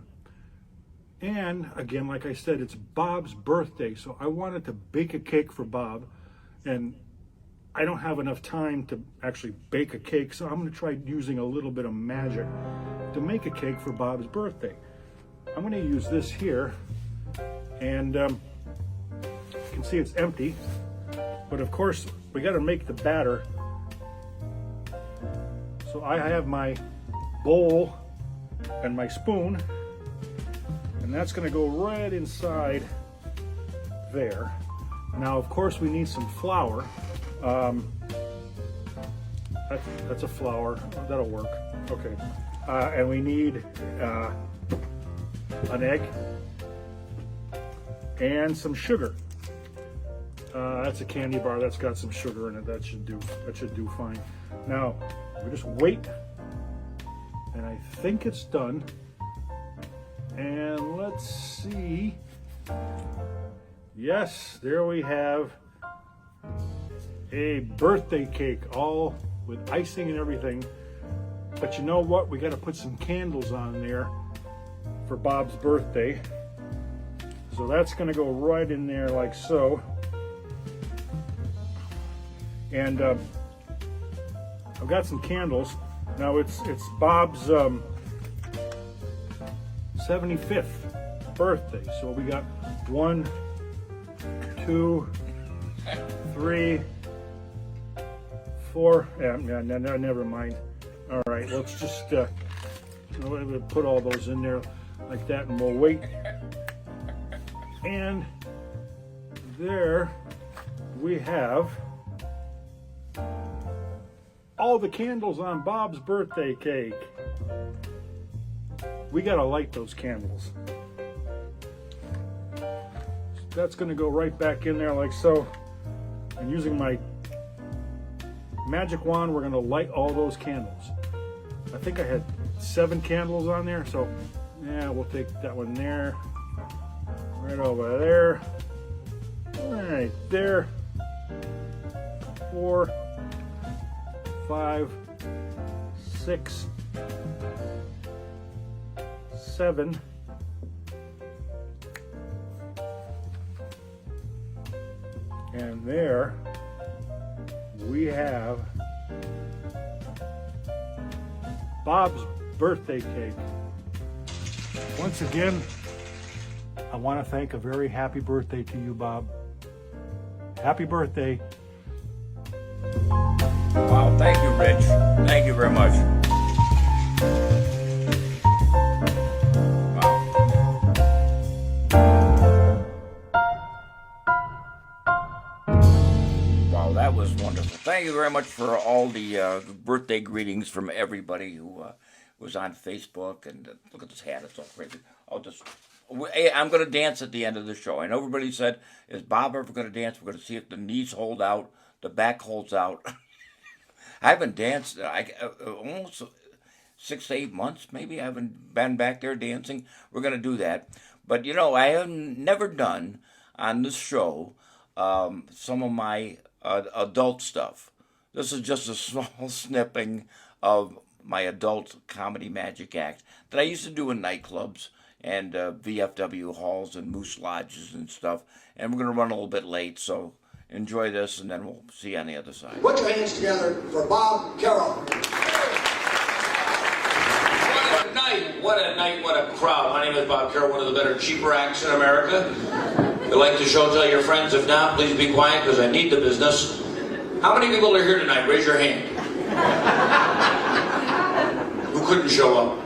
And again, like I said, it's Bob's birthday, so I wanted to bake a cake for Bob, and I don't have enough time to actually bake a cake, so I'm going to try using a little bit of magic to make a cake for Bob's birthday. I'm going to use this here, and you can see it's empty, but of course we got to make the batter. So I have my bowl and my spoon, and that's going to go right inside there. Now, of course, we need some flour. That's a flour. That'll work. Okay. And we need an egg and some sugar. That's a candy bar that's got some sugar in it. That should do fine. Now, we just wait, and I think it's done. And let's see. Yes, there we have a birthday cake, all with icing and everything. But you know what? We got to put some candles on there for Bob's birthday. So that's going to go right in there like so. And I've got some candles. Now it's Bob's 75th birthday. So we got 1, 2, 3, 4. Never mind. All right, let's just put all those in there like that, and we'll wait. And there we have all the candles on Bob's birthday cake. We gotta light those candles. That's gonna go right back in there like so. And using my magic wand, we're gonna light all those candles. I think I had 7 candles on there, so yeah, we'll take that one there, right over there, right there, 4, 5, 6, 7. And there we have Bob's birthday cake. Once again, I want to thank a very happy birthday to you, Bob. Happy birthday. Wow, thank you, Rich. Thank you very much. Wow. Well, that was wonderful. Thank you very much for all the birthday greetings from everybody who was on Facebook. And look at this hat; it's all crazy. I'm going to dance at the end of the show. I know everybody said, "Is Bob ever going to dance?" We're going to see if the knees hold out, the back holds out. I haven't danced almost 6 to 8 months, maybe. I haven't been back there dancing. We're going to do that. But, you know, I have never done on this show some of my adult stuff. This is just a small snipping of my adult comedy magic act that I used to do in nightclubs and VFW halls and moose lodges and stuff. And we're going to run a little bit late, so enjoy this, and then we'll see you on the other side. Put your hands together for Bob Carroll. What a night, what a crowd. My name is Bob Carroll, one of the better, cheaper acts in America. If you like the show, tell your friends. If not, please be quiet, because I need the business. How many people are here tonight? Raise your hand. Who couldn't show up?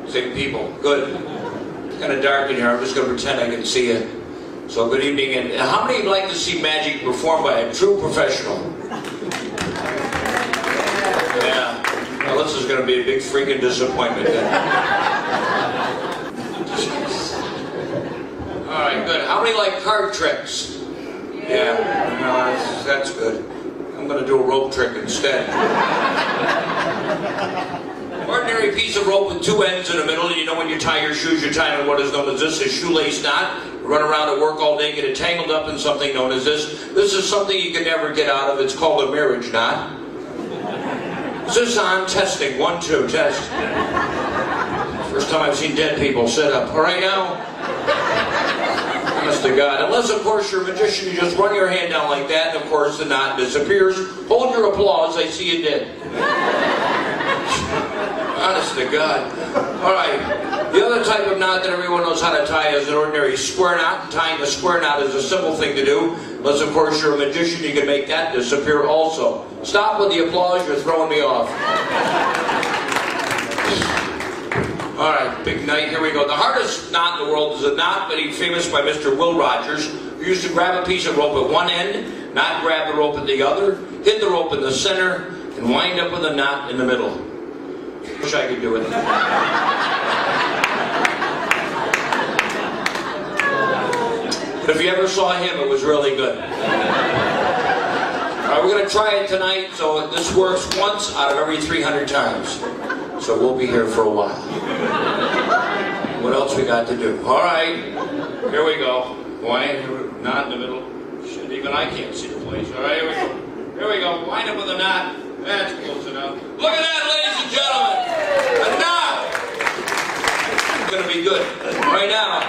Same people. Good. It's kind of dark in here. I'm just going to pretend I can see you. So good evening. And how many would like to see magic performed by a true professional? Yeah. Well, this is going to be a big freaking disappointment then. All right, good. How many like card tricks? Yeah, no, that's good. I'm going to do a rope trick instead. Ordinary piece of rope with two ends in the middle. You know when you tie your shoes, you tie them in what is known as this, a shoelace knot. Run around at work all day, get it tangled up in something known as this. This is something you can never get out of. It's called a marriage knot. Is this on? Testing. 1, 2, test. First time I've seen dead people sit up. All right now? Honest to God. Unless, of course, you're a magician, you just run your hand down like that, and, of course, the knot disappears. Hold your applause. I see you did. Honest to God. All right. The other type of knot that everyone knows how to tie is an ordinary square knot. Tying a square knot is a simple thing to do. Unless, of course, you're a magician, you can make that disappear also. Stop with the applause. You're throwing me off. All right, big night. Here we go. The hardest knot in the world is a knot made famous by Mr. Will Rogers, who used to grab a piece of rope at one end, not grab the rope at the other, hit the rope in the center, and wind up with a knot in the middle. Wish I could do it. But if you ever saw him, it was really good. All right, we're going to try it tonight, so this works once out of every 300 times. So we'll be here for a while. What else we got to do? All right, here we go. Wind, knot in the middle. Shit, even I can't see the place. All right, here we go. Here we go. Wind up with a knot. That's close enough. Look at that, ladies and gentlemen. A knot. It's going to be good. Right now.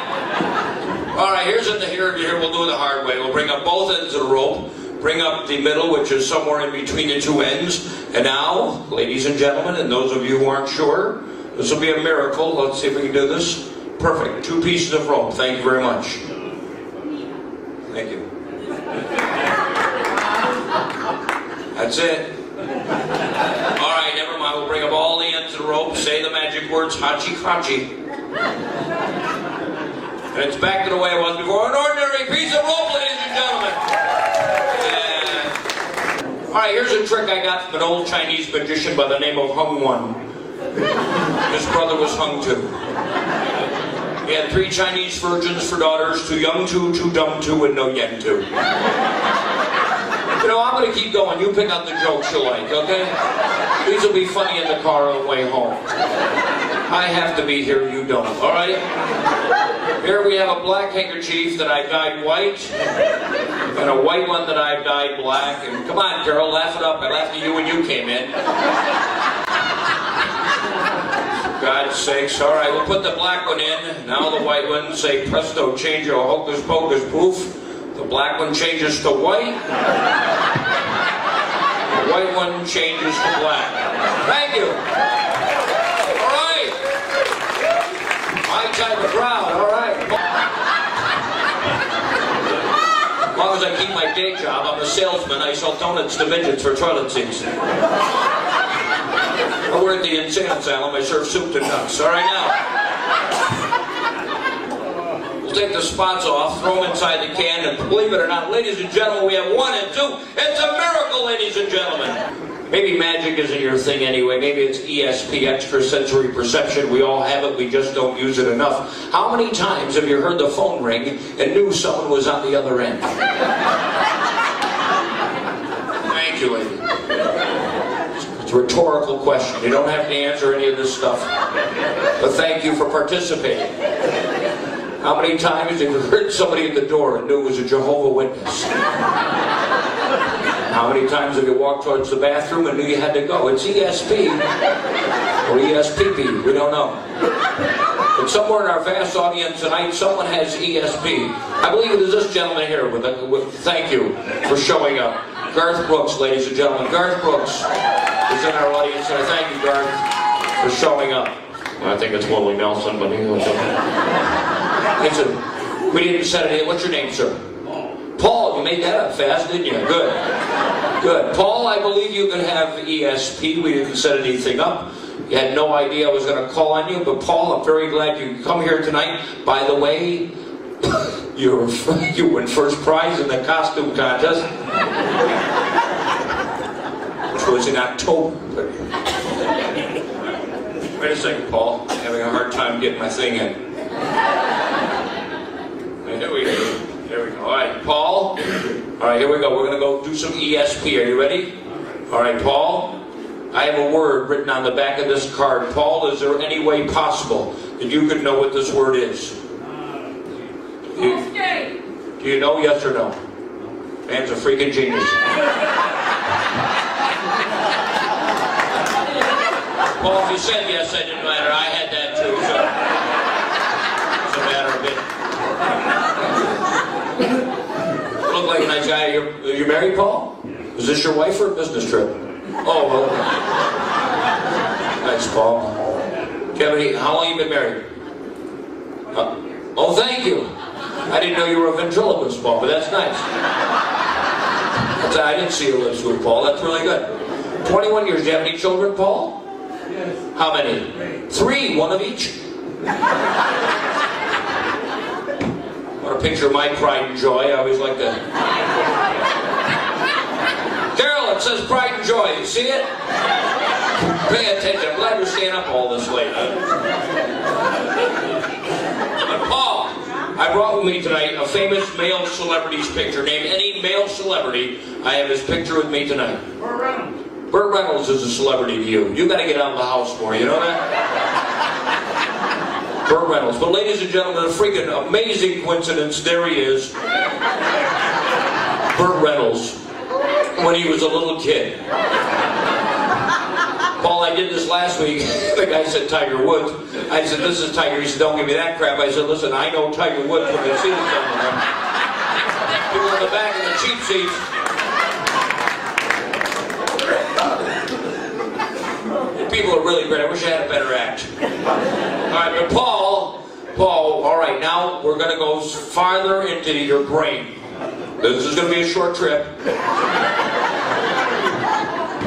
All right, here we'll do it the hard way. We'll bring up both ends of the rope. Bring up the middle, which is somewhere in between the two ends. And now, ladies and gentlemen, and those of you who aren't sure, this will be a miracle. Let's see if we can do this. Perfect. 2 pieces of rope. Thank you very much. Thank you. That's it. All right, never mind. We'll bring up all the ends of the rope. Say the magic words, hachi hachi. And it's back to the way it was before. An ordinary piece of rope, ladies and gentlemen. All right, here's a trick I got from an old Chinese magician by the name of Hung One. His brother was Hung Two. He had 3 Chinese virgins for daughters, 2 young 2, 2 dumb 2, and no yen 2. You know, I'm going to keep going. You pick out the jokes you like, okay? These will be funny in the car on the way home. I have to be here, you don't, all right? Here we have a black handkerchief that I dyed white, and a white one that I've dyed black. And come on, Carol, laugh it up. I laughed at you when you came in. For God's sakes. All right, we'll put the black one in. Now the white one. Say presto, changeo, hocus pocus, poof. The black one changes to white. The white one changes to black. Thank you. All right. My type of crowd. All right. As long as I keep my day job, I'm a salesman. I sell donuts to midgets for toilet seats. I work at the insane asylum. I serve soup to nuts. All right, now. We'll take the spots off, throw them inside the can, and believe it or not, ladies and gentlemen, we have 1 and 2. It's a miracle, ladies and gentlemen. Maybe magic isn't your thing anyway. Maybe it's ESP, extrasensory perception. We all have it, we just don't use it enough. How many times have you heard the phone ring and knew someone was on the other end? Thank you, lady. It's a rhetorical question. You don't have to answer any of this stuff. But thank you for participating. How many times have you heard somebody at the door and knew it was a Jehovah's Witness? How many times have you walked towards the bathroom and knew you had to go? It's ESP or ESPP, we don't know. But somewhere in our vast audience tonight, someone has ESP. I believe it is this gentleman here. Thank you for showing up. Garth Brooks, ladies and gentlemen. Garth Brooks is in our audience tonight. Thank you, Garth, for showing up. I think it's Willie Nelson, but he was we didn't set it in. What's your name, sir? Paul, you made that up fast, didn't you? Good. Good. Paul, I believe you can have ESP. We didn't set anything up. You had no idea I was going to call on you, but Paul, I'm very glad you could come here tonight. By the way, you won first prize in the costume contest, which was in October. Wait a second, Paul. I'm having a hard time getting my thing in. Here we go. There we go. All right, Paul. All right, here we go. We're going to go do some ESP. Are you ready? All right, Paul. I have a word written on the back of this card. Paul, is there any way possible that you could know what this word is? Do you know, yes or no? Man's a freaking genius. Paul, if you said yes, that didn't matter. I had that too, so it's a matter of it. You look like a nice guy. Are you married, Paul? Is this your wife or a business trip? Oh, well. Thanks, Paul. Kevin, how long have you been married? Oh, thank you. I didn't know you were a ventriloquist, Paul, but that's nice. I didn't see your lips with Paul. That's really good. 21 years. Do you have any children, Paul? Yes. How many? 3. 1 of each? I want a picture of my pride and joy. I always like to... Carol, it says pride and joy. You see it? Pay attention. I'm glad you're staying up all this late. But Paul, I brought with me tonight a famous male celebrity's picture. Name any male celebrity. I have his picture with me tonight. Burt Reynolds. Burt Reynolds is a celebrity to you. You got to get out of the house more. You know that? Burt Reynolds. But ladies and gentlemen, a freaking amazing coincidence. There he is. Burt Reynolds. When he was a little kid. Paul, I did this last week. The guy said Tiger Woods. I said, this is Tiger. He said, don't give me that crap. I said, listen, I know Tiger Woods when I see the gentleman. People in the back in the cheap seats. People are really great. I wish I had a better act. All right, but Paul, all right, now we're going to go farther into your brain. This is going to be a short trip.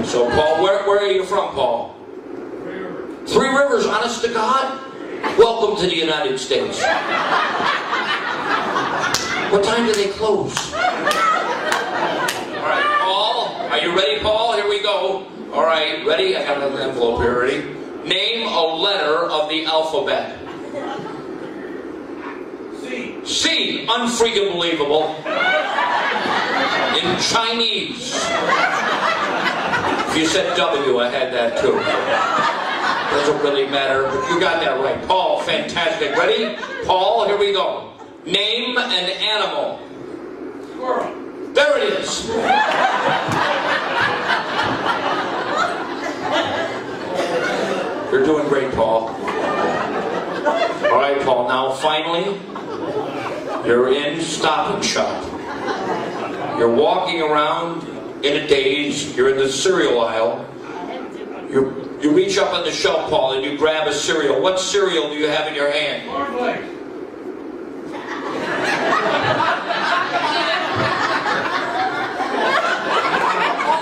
So, Paul, where are you from, Paul? 3 Rivers, honest to God? Welcome to the United States. What time do they close? All right, Paul, are you ready, Paul? Here we go. All right, ready? I got another envelope here, ready? Name a letter of the alphabet. C. C, unfreaking believable. In Chinese. If you said W, I had that too. Doesn't really matter, but you got that right. Paul, fantastic. Ready? Paul, here we go. Name an animal. Squirrel. There it is. You're doing great, Paul. All right, Paul, now finally, you're in Stop and Shop. You're walking around in a daze. You're in the cereal aisle. You reach up on the shelf, Paul, and you grab a cereal. What cereal do you have in your hand? Cornflakes.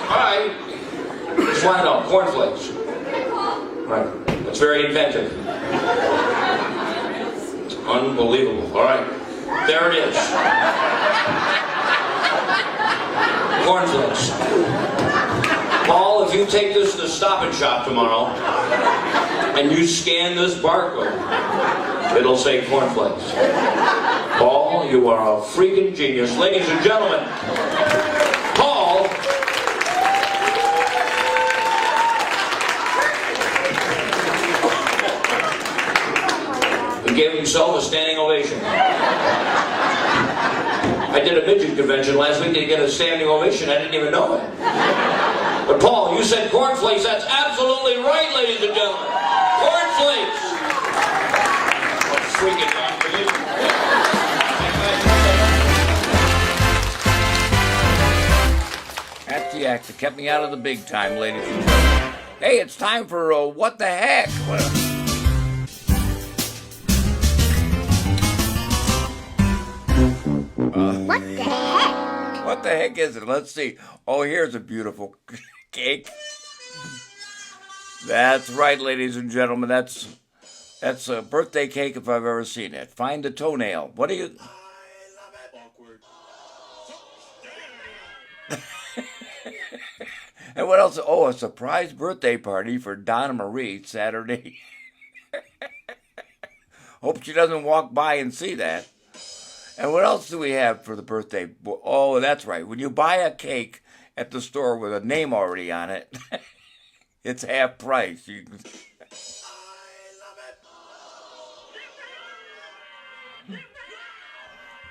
All right. Just want to know. Cornflakes. Right. That's very inventive. Unbelievable. All right. There it is. Cornflakes. Paul, if you take this to Stop and Shop tomorrow and you scan this barcode, it'll say cornflakes. Paul, you are a freaking genius. Ladies and gentlemen, Paul gave himself a standing ovation. I did a midget convention last week to get a standing ovation. I didn't even know it. But Paul, you said cornflakes. That's absolutely right, ladies and gentlemen. Cornflakes. What freaking unbelievable. That's the act that kept me out of the big time, ladies and gentlemen. Hey, it's time for What the Heck? What the heck? What the heck is it? Let's see. Oh, here's a beautiful cake. That's right, ladies and gentlemen. That's a birthday cake if I've ever seen it. Find the toenail. What do you... And what else? Oh, a surprise birthday party for Donna Marie Saturday. Hope she doesn't walk by and see that. And what else do we have for the birthday? Oh, that's right. When you buy a cake at the store with a name already on it, it's half price.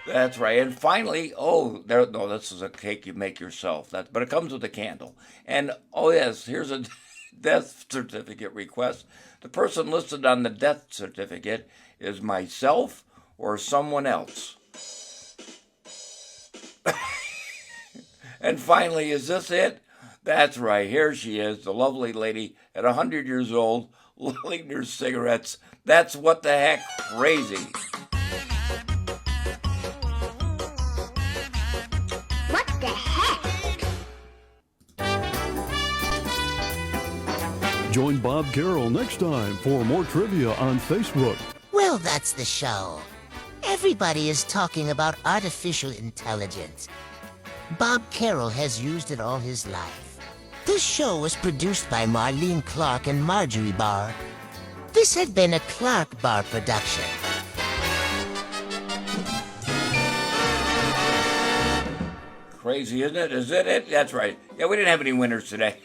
That's right. And finally, no, this is a cake you make yourself. But it comes with a candle. And, oh yes, here's a death certificate request. The person listed on the death certificate is myself or someone else. And finally, is this it? That's right. Here she is, the lovely lady at 100 years old, lighting her cigarettes. That's What the Heck crazy. What the heck? Join Bob Carroll next time for more trivia on Facebook. Well, that's the show. Everybody is talking about artificial intelligence. Bob Carroll has used it all his life. This show was produced by Marlene Clark and Marjorie Barr. This had been a Clark Barr production. Crazy, isn't it? Is it? That's right. Yeah, we didn't have any winners today.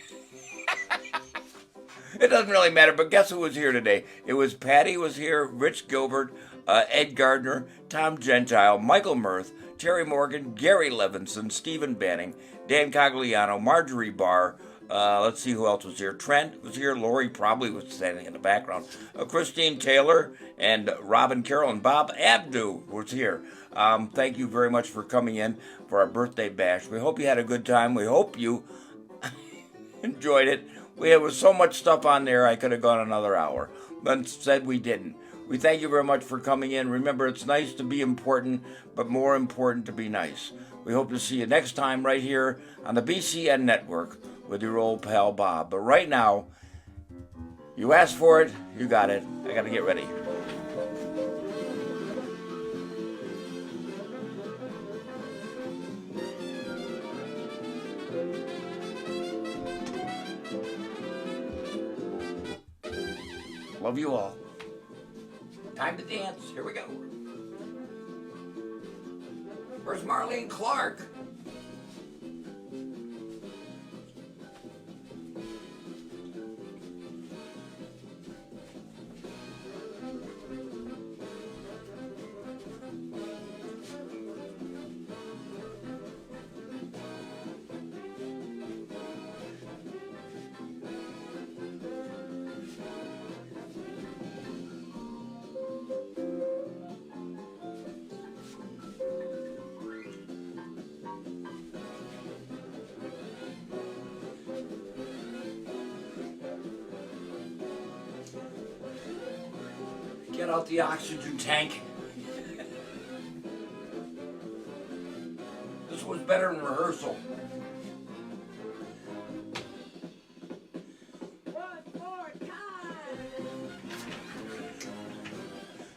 It doesn't really matter, but guess who was here today? It was Patty was here, Rich Gilbert, Ed Gardner, Tom Gentile, Michael Mirth, Terry Morgan, Gary Levinson, Stephen Banning, Dan Cogliano, Marjorie Barr, let's see who else was here. Trent was here, Lori probably was standing in the background, Christine Taylor, and Robin Carroll, and Bob Abdu was here. Thank you very much for coming in for our birthday bash. We hope you had a good time. We hope you enjoyed it. There was so much stuff on there, I could have gone another hour, but instead we didn't. We thank you very much for coming in. Remember, it's nice to be important, but more important to be nice. We hope to see you next time right here on the BCN Network with your old pal Bob. But right now, you asked for it, you got it. I got to get ready. Love you all. Time to dance. Here we go. Where's Marlene Clark? Get out the oxygen tank. This was better than rehearsal.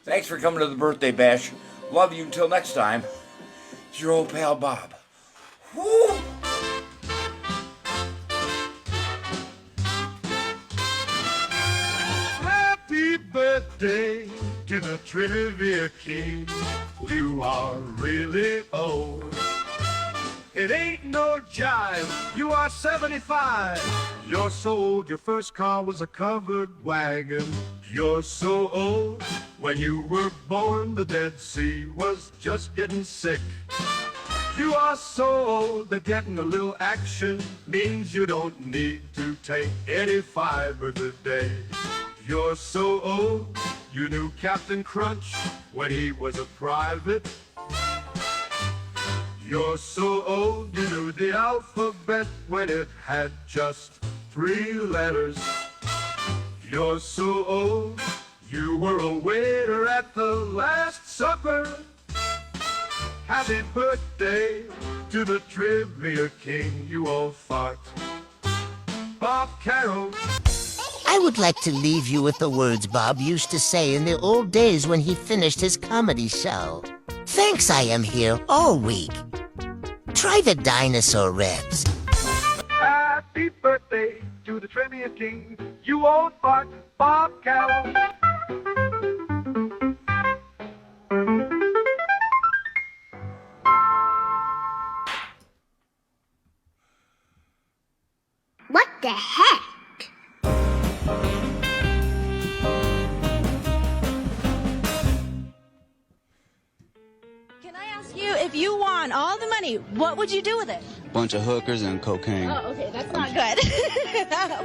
Thanks for coming to the birthday bash. Love you until next time. It's your old pal Bob. Woo! Happy birthday to the Trivia King. You are really old. It ain't no jive. You are 75. You're so old, your first car was a covered wagon. You're so old. When you were born, the Dead Sea was just getting sick. You are so old that getting a little action means you don't need to take any fiber today. You're so old, you knew Captain Crunch when he was a private. You're so old, you knew the alphabet when it had just 3 letters. You're so old, you were a waiter at the Last Supper. Happy birthday to the Trivia King, you old fart. Bob Carroll. I would like to leave you with the words Bob used to say in the old days when he finished his comedy show. Thanks, I am here all week. Try the dinosaur ribs. Happy birthday to the Trivia King, you old fart, Bob Carroll. What the heck? Can I ask you, if you won all the money, what would you do with it? Bunch of hookers and cocaine. Oh, okay, that's not good.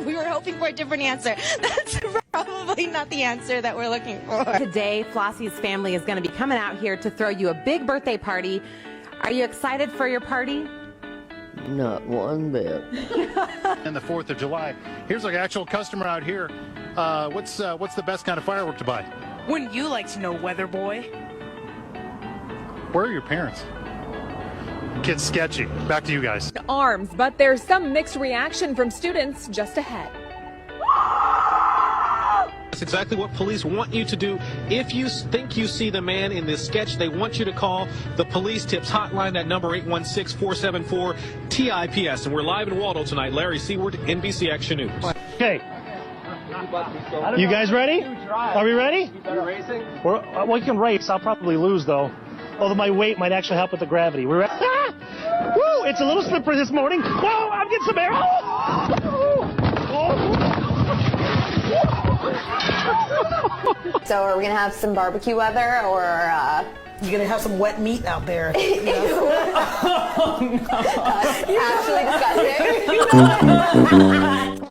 We were hoping for a different answer. That's probably not the answer that we're looking for. Today, Flossie's family is going to be coming out here to throw you a big birthday party. Are you excited for your party? Not one bit. And the 4th of July. Here's an actual customer out here. What's the best kind of firework to buy? Wouldn't you like to know, weather boy? Where are your parents? Kid's sketchy. Back to you guys. Arms, but there's some mixed reaction from students just ahead. That's exactly what police want you to do. If you think you see the man in this sketch, they want you to call the police tips hotline, that number 816-474-TIPS. And we're live in Waldo tonight. Larry Seward, NBC Action News. Okay. You guys ready? Are we ready? We can race. I'll probably lose, though. Although my weight might actually help with the gravity. We're ready? Ah! Woo! It's a little slippery this morning. Whoa! I'm getting some air. So are we going to have some barbecue weather, or you're going to have some wet meat out there? Oh, no. Actually disgusting.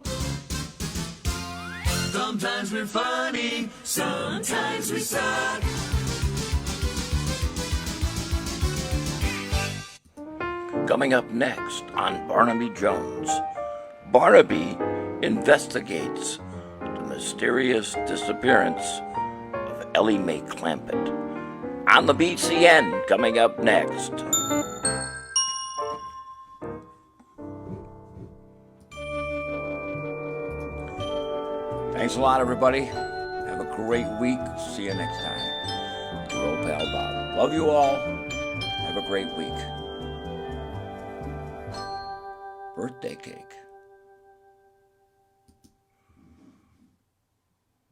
Sometimes we're funny, sometimes we suck. Coming up next on Barnaby Jones, Barnaby investigates the mysterious disappearance of Ellie Mae Clampett. On the BCN, coming up next. Thanks a lot, everybody. Have a great week. See you next time. Your old pal Bob. Love you all. Have a great week. Birthday cake.